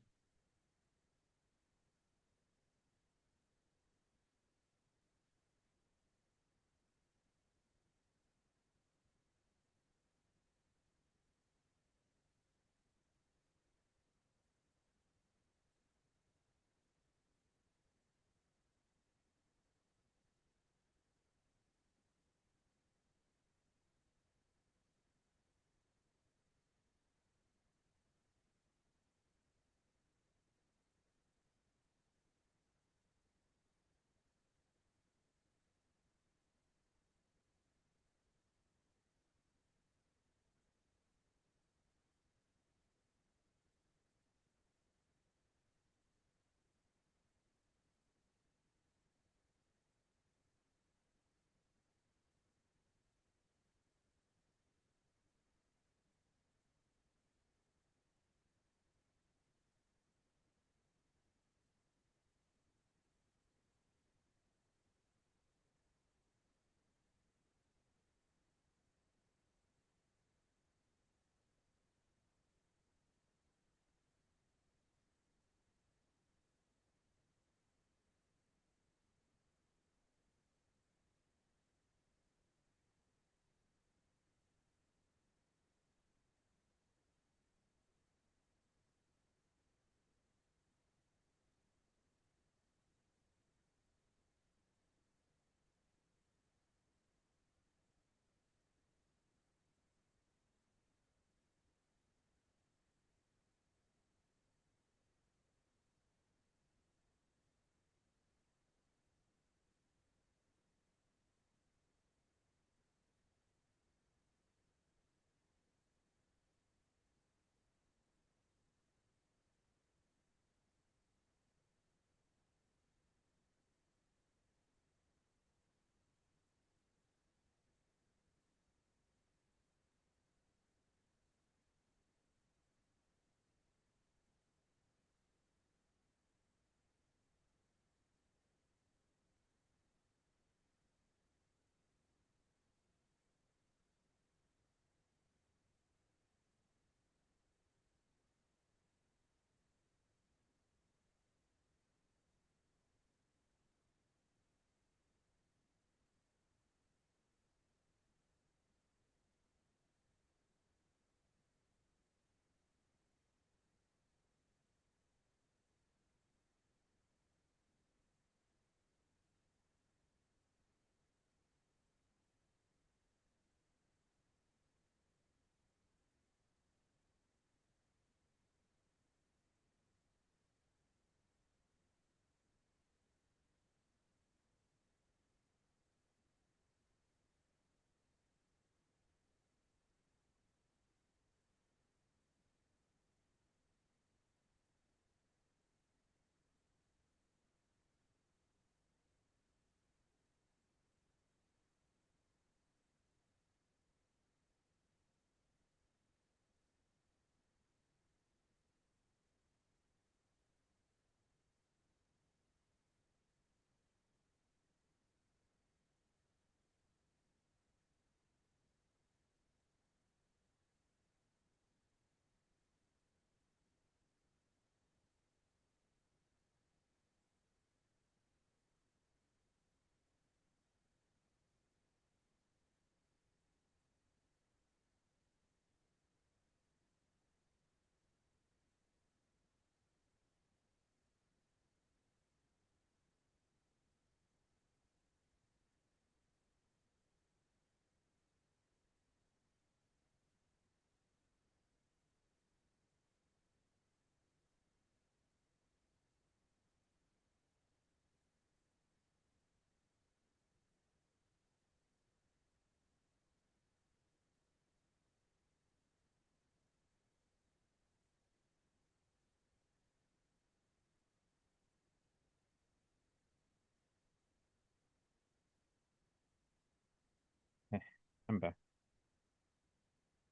I'm back.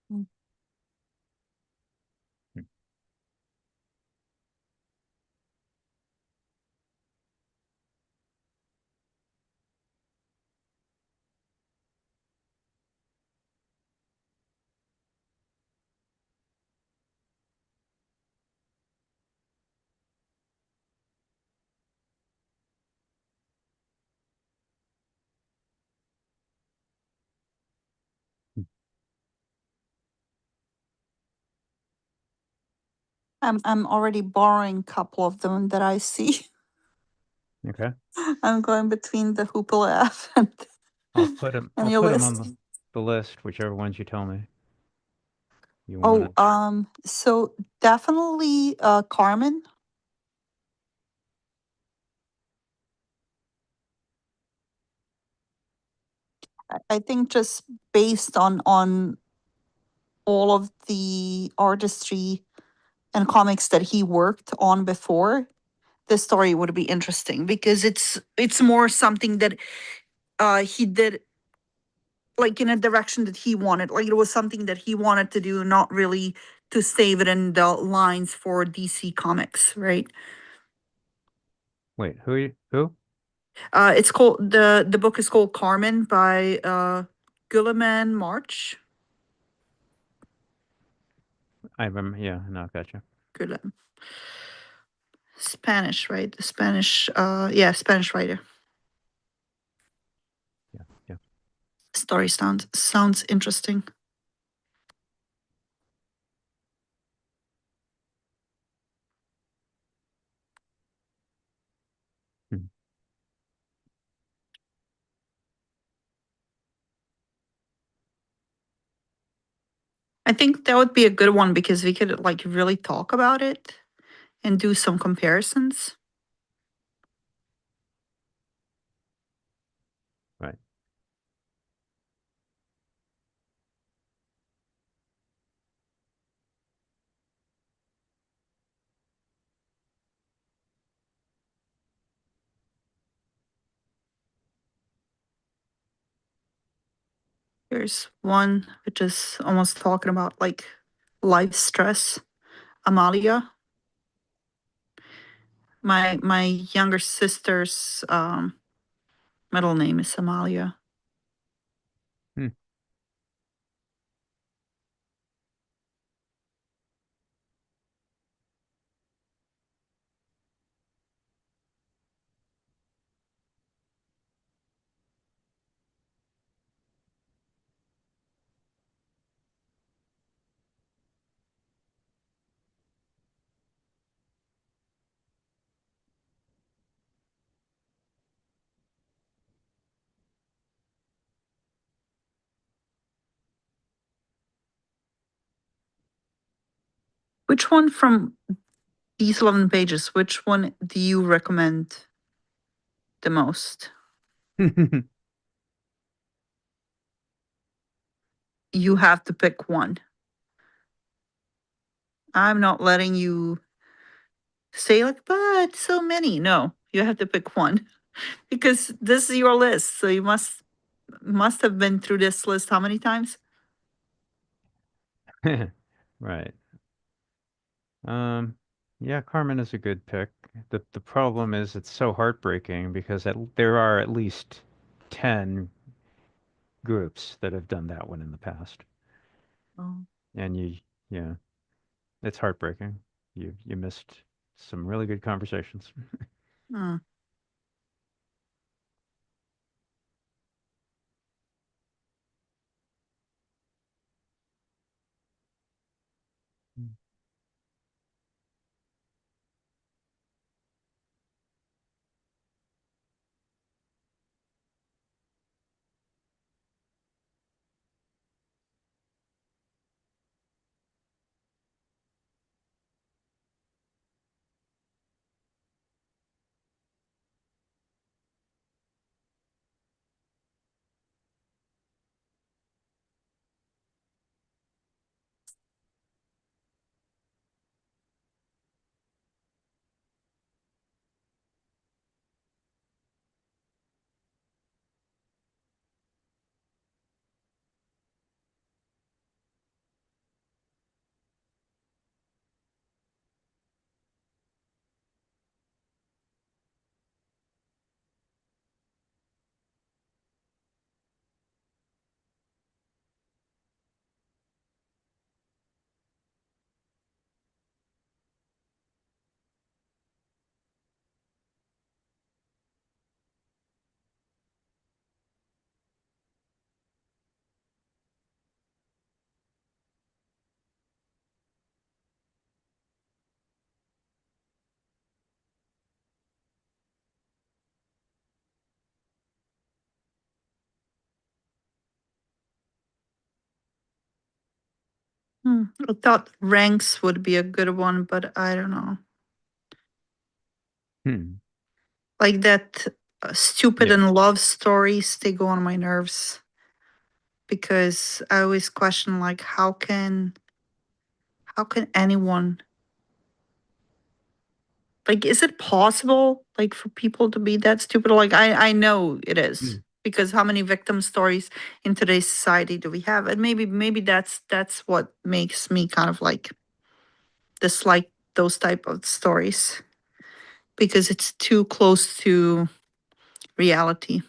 Mm. Hmm. I'm already borrowing a couple of them that I see. Okay. I'm going between the Hoopla app and I'll your put them on list. the list, whichever ones you tell me you want Oh, to. so definitely Carmen. I think just based on all of the artistry and comics that he worked on before, the story would be interesting because it's more something that he did like in a direction that he wanted. Like it was something that he wanted to do, not really to save it in the lines for DC Comics, right? Wait, who? It's called the book is called Carmen by Guillermin March. I remember. Yeah, no, gotcha. Guillem. Spanish, right? The Spanish, yeah, Spanish writer. Yeah, yeah. Story sounds interesting. Hmm. I think that would be a good one because we could like really talk about it and do some comparisons. Right. Here's one which is almost talking about like life stress. Amalia. My younger sister's middle name is Amalia. Hmm. Which one from these 11 pages, which one do you recommend the most? You have to pick one. I'm not letting you say like, but so many. No, you have to pick one because this is your list. So you must have been through this list how many times? Right. Um, yeah, Carmen is a good pick. The problem is it's so heartbreaking because there are at least 10 groups that have done that one in the past. Oh. And yeah, it's heartbreaking. You missed some really good conversations. Hmm. I thought ranks would be a good one, but I don't know. Hmm. Like that stupid Yeah. and love stories, they go on my nerves because I always question like how can anyone, like, is it possible like for people to be that stupid? Like I know it is Mm. because how many victim stories in today's society do we have? And maybe that's what makes me kind of like dislike those type of stories because it's too close to reality.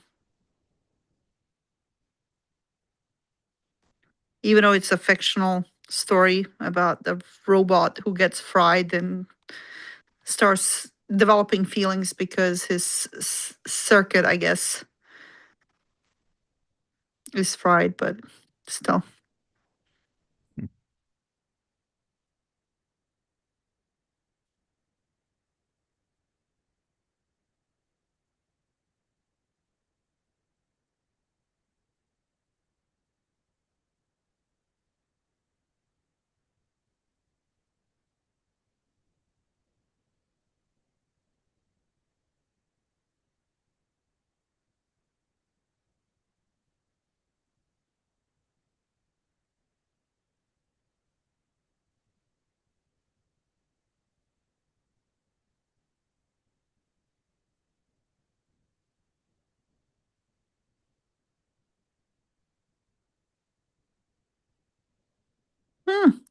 Even though it's a fictional story about the robot who gets fried and starts developing feelings because his circuit, I guess, is fried, but still.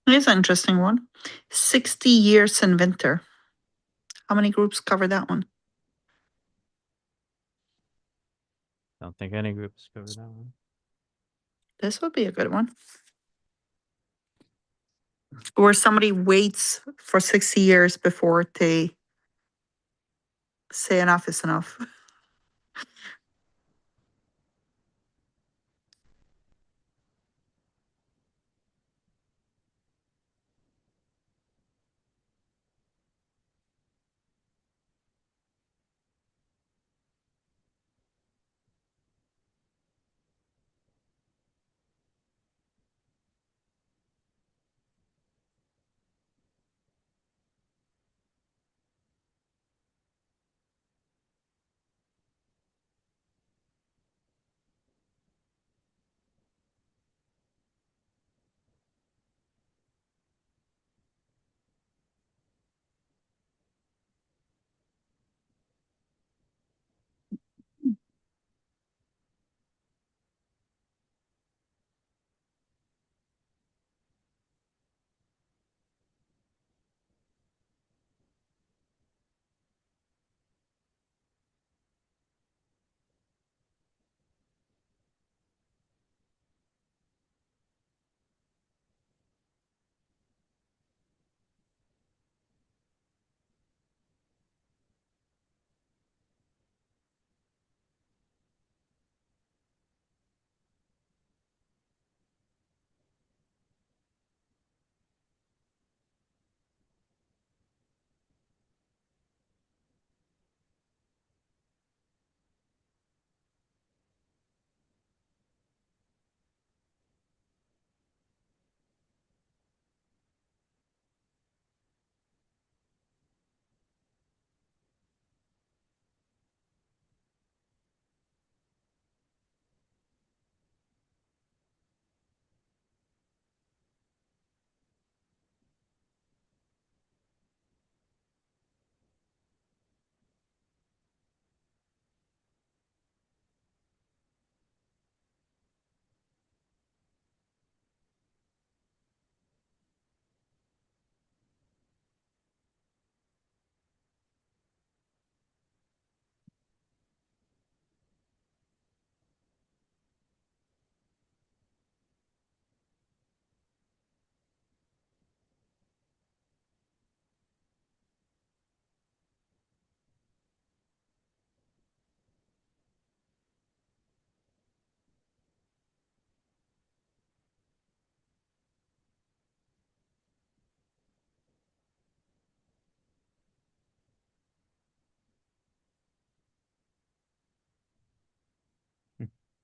Here's an interesting one. 60 Years in Winter. How many groups cover that one? Don't think any groups cover that one. This would be a good one. Where somebody waits for 60 years before they say enough is enough.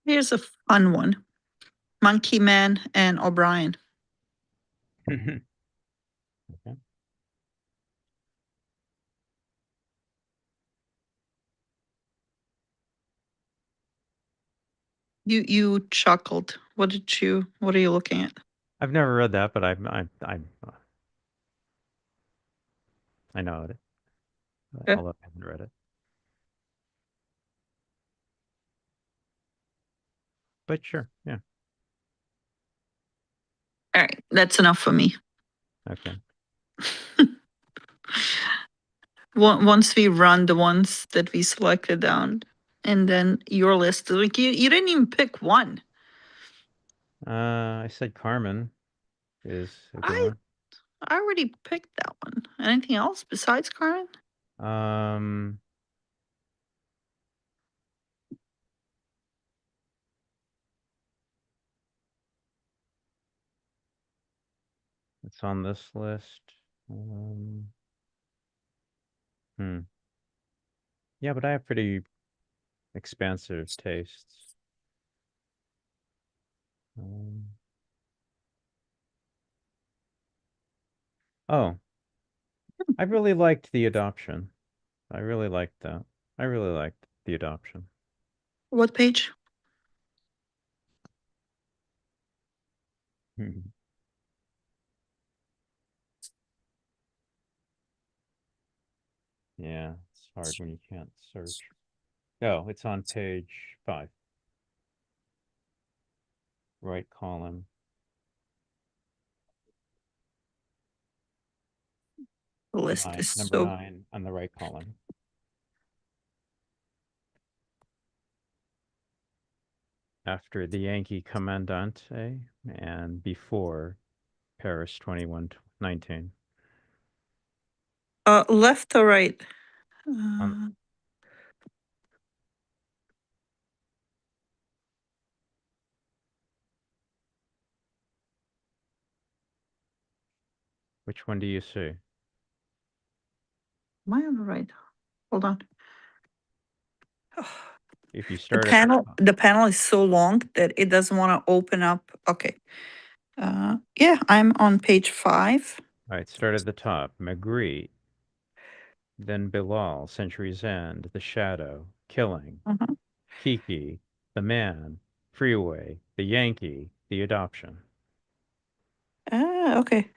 Here's a fun one. Monkey Man and O'Brien. Okay. You chuckled. What are you looking at? I've never read that, but I know it, Yeah. although I haven't read it. But sure, yeah, All right, that's enough for me. okay. Once we run the ones that we selected down, and then your list, like you didn't even pick one. I said Carmen is a good I one. I already picked that one. Anything else besides Carmen? Um, it's on this list. Um, hmm. Yeah, but I have pretty expansive tastes. Um, oh, I really liked The Adoption. I really liked that. I really liked The Adoption. What page? Mhm. Yeah, it's hard when you can't search. Oh, it's on page 5, right column. The list Nine, is number so 9 on the right column. After the Yankee Commandante and before Paris 2119. left or right? On Uh, which one do you see? am I on the right? Hold on. If you The start at the panel top. the panel is so long that it doesn't want to open up. Okay. Yeah, I'm on page 5. All right, start at the top. Magritte, then Bilal, Century's End, The Shadow, Killing, Uh-huh. Kiki, The Man, Freeway, The Yankee, The Adoption. Okay.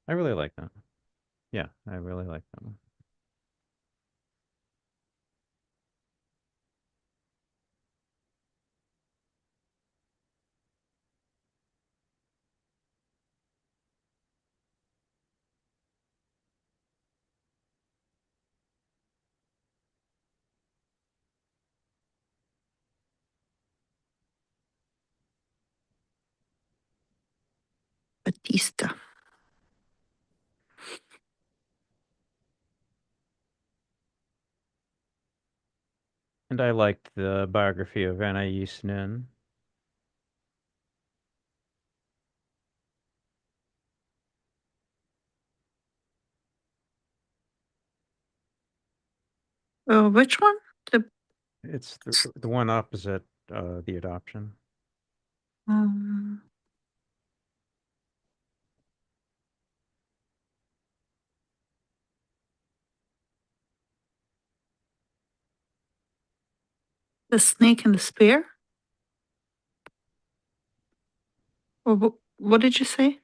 I really like that. Yeah, I really like that one. Batista. And I liked the biography of Anais Nin. Which one? The It's the one opposite The Adoption. um, the Snake and the Spear? Or what did you say?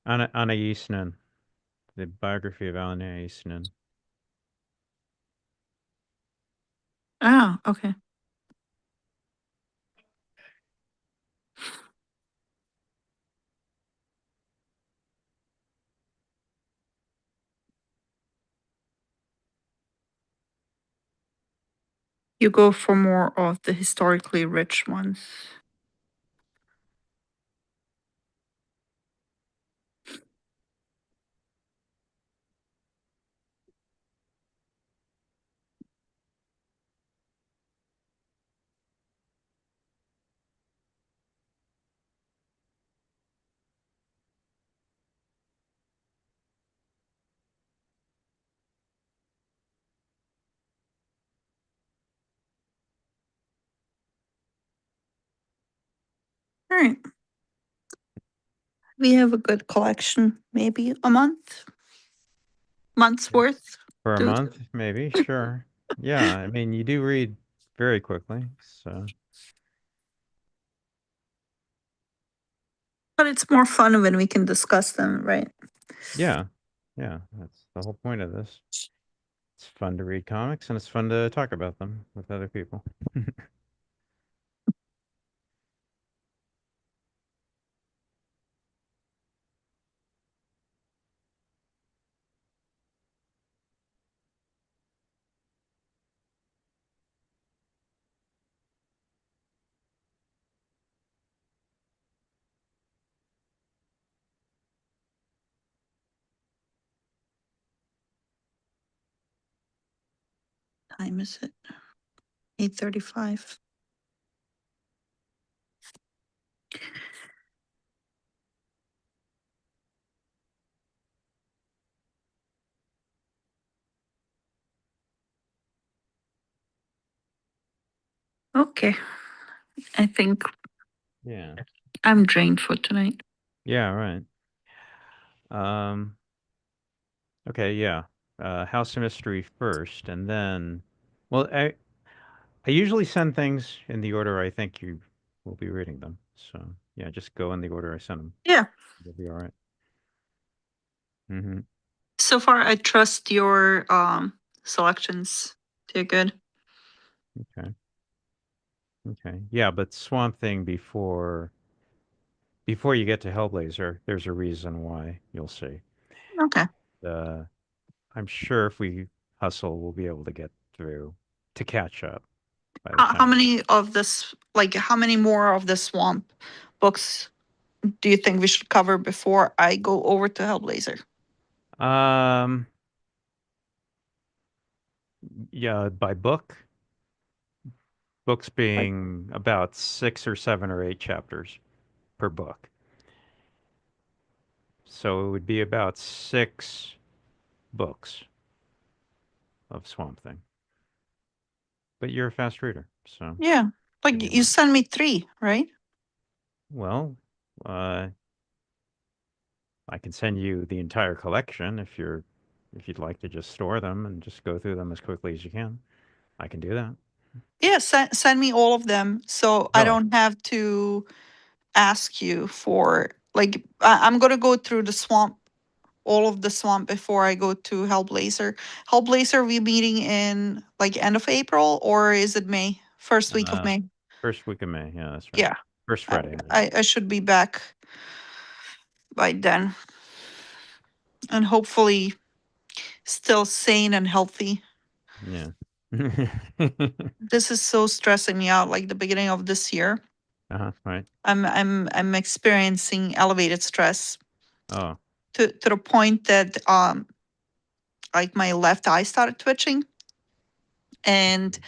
Anais Nin. The biography of Anais Nin. Ah, okay. You go for more of the historically rich ones. All right. We have a good collection, maybe a month's worth. For a Dude. month, maybe, sure. Yeah, I mean, you do read very quickly, so But it's more fun when we can discuss them, right? yeah, yeah, that's the whole point of this. It's fun to read comics and it's fun to talk about them with other people. Time is it? 8:35. Okay. I think Yeah. I'm drained for tonight. Yeah, right. Um, okay, yeah. House of Mystery first, and then, well, I usually send things in the order I think you will be reading them. So yeah, just go in the order I send them. Yeah. You'll be all right. Mm-hmm. So far, I trust your selections. They're good. Okay. Okay. Yeah, but Swamp Thing before you get to Hellblazer, there's a reason why you'll see. Okay. Uh, I'm sure if we hustle, we'll be able to get through to catch up by the How time. many of this, like, how many more of the Swamp books do you think we should cover before I go over to Hellblazer? Um, yeah, by books Like, being about 6 or 7 or 8 chapters per book. So it would be about 6 books of Swamp Thing. But you're a fast reader, so yeah. Like, give me a you minute. send me 3, right? Well, uh, I can send you the entire collection if you'd like to just store them and just go through them as quickly as you can. I can do that. Yeah, send me all of them so I Really? don't have to ask you for, like, I'm gonna go through the swamp, all of the swamp before I go to Hellblazer. Hellblazer, we meeting in like end of April, or is it May? First week of Uh, May. First week of May. Yeah, that's right. Yeah, First I, Friday, I mean. I should be back by then, and hopefully still sane and healthy. Yeah. This is so stressing me out. Like the beginning of this year, Uh-huh, right. I'm experiencing elevated stress Oh, to the point that like my left eye started twitching, and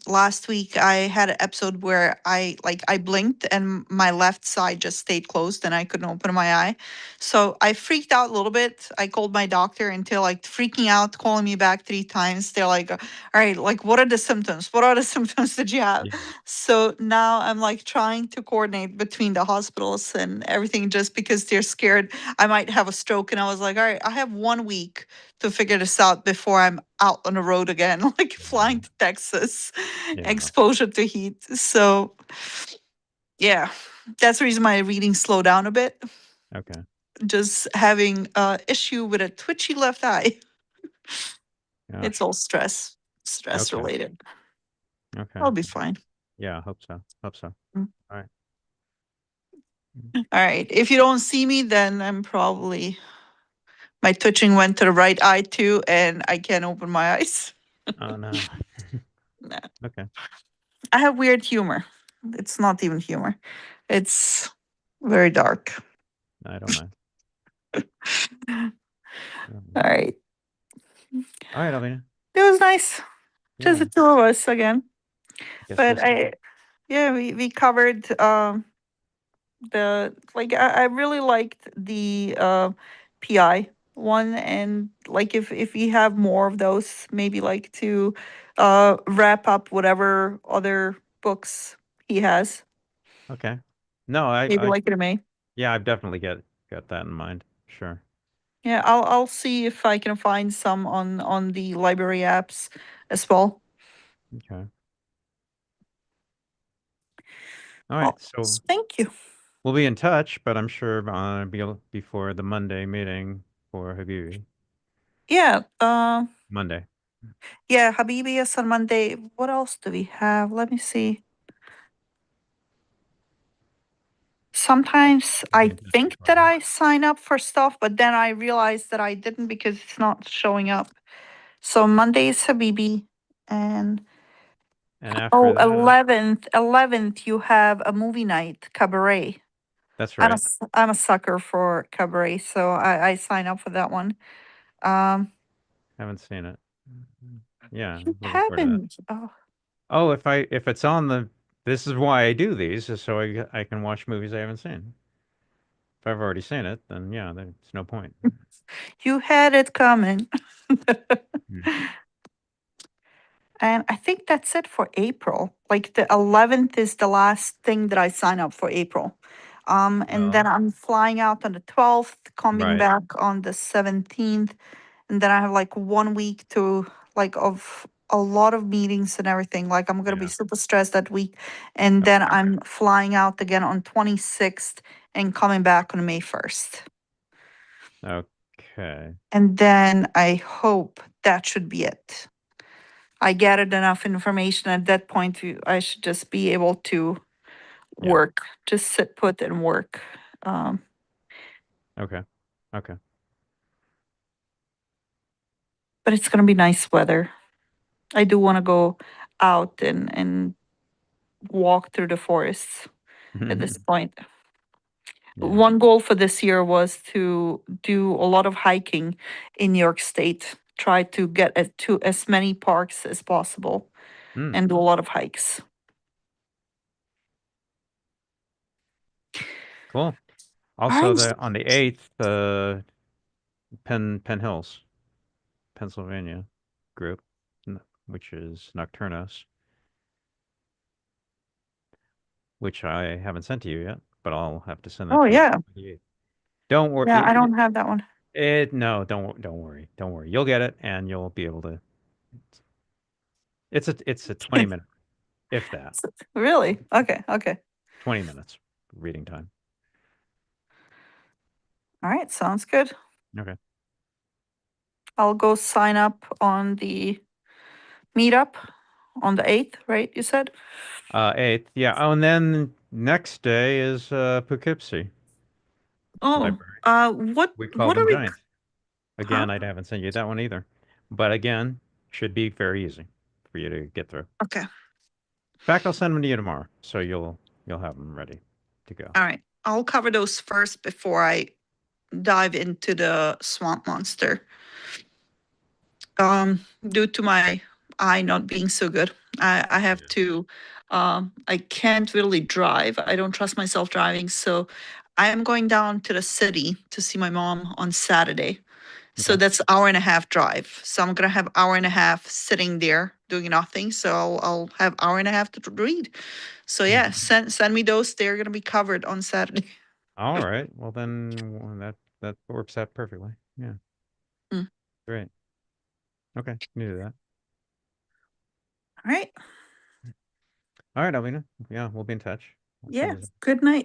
last week I had an episode where I blinked and my left side just stayed closed and I couldn't open my eye. So I freaked out a little bit. I called my doctor until like freaking out, calling me back 3 times. They're like, all right, like what are the symptoms? What are the symptoms that you have? yeah. So now I'm like trying to coordinate between the hospitals and everything just because they're scared I might have a stroke. And I was like, all right, I have 1 week to figure this out before I'm out on the road again, like flying to Texas, Yeah. exposure to heat. So, yeah, that's the reason my reading slowed down a bit. Okay. Just having issue with a twitchy left eye. It's Gosh. all stress Okay. related. Okay. I'll be fine. Yeah, I hope so. Hope so. Mm. All right. All right. If you don't see me, then I'm probably my twitching went to the right eye too, and I can't open my eyes. Oh no. Nah. Okay. I have weird humor. It's not even humor. It's very dark. I don't mind. I don't All mind. right. All right, Alvina. It was nice. Just Yeah. the two of us again. Guess we'll But see. yeah, we covered the, like, I really liked the PI one, and like if we have more of those, maybe like to wrap up whatever other books he has. Okay. No, maybe like in May. yeah, I've definitely got that in mind. Sure. Yeah, I'll see if I can find some on the library apps as well. Okay. All right. Well, So thank you. we'll be in touch, but I'm sure before the Monday meeting for Habibi. Yeah, Monday. yeah, Habibi is on Monday. What else do we have? Let me see. Sometimes We'll be I in touch think before that then. I sign up for stuff, but then I realize that I didn't because it's not showing up. So Monday is Habibi, and And after oh, that, 11th, you have a movie night, Cabaret. that's right. I'm a sucker for Cabaret, so I sign up for that one. Um, Haven't seen it. Yeah, you looking forward to that. haven't. Oh, Oh, if it's on the, this is why I do these, is so I can watch movies I haven't seen. If I've already seen it, then yeah, there's no point. you had it coming. Hmm. And I think that's it for April. Like the 11th is the last thing that I sign up for April. And then Well, I'm flying out on the 12th, coming right. back on the 17th. And then I have like 1 week to like of a lot of meetings and everything. Like I'm gonna be Yeah. super stressed that week. And then I'm flying out again on 26th and coming back on May 1st. Okay. And then I hope that should be it. I gathered enough information at that point. I should just be able to Yeah. work, just sit put and work. Um, Okay. Okay. but it's gonna be nice weather. I do want to go out and walk through the forests at this point. Yeah. One goal for this year was to do a lot of hiking in New York State. Try to get to as many parks as possible Mm, and do a lot of hikes. cool. All Also, right. the on the 8th, Penn Hills, Pennsylvania group, which is Nocturnos, which I haven't sent to you yet, but I'll have to send that Oh to you. yeah, Don't yeah. I worry. don't have that one. No, don't worry. Don't worry. You'll get it, and you'll be able to. It's a 20-minute, if that, Really? Okay. Okay. 20 minutes reading time. All right. Sounds good. Okay. I'll go sign up on the meetup on the 8th, right? You said? 8th. Yeah. Oh, and then next day is Poughkeepsie Oh, Library. We call what are them we? giants. Huh? Again, I haven't sent you that one either. But again, should be very easy for you to get through. In Okay. fact, I'll send them to you tomorrow, so you'll have them ready to go. All right. I'll cover those first before I dive into the swamp monster. Due to my eye not being so good, I have Yeah. to. I can't really drive. I don't trust myself driving, so I am going down to the city to see my mom on Saturday. So Okay. that's hour and a half drive. So I'm gonna have hour and a half sitting there doing nothing. So I'll have hour and a half to read. So yeah, send me those. They're gonna be covered on Saturday. All right. Well, then that works out perfectly. Yeah. Mm. Great. Okay. You can do that. All right. All right, Alvina. Yeah, we'll be in touch. I'll send Yeah. you. Good night.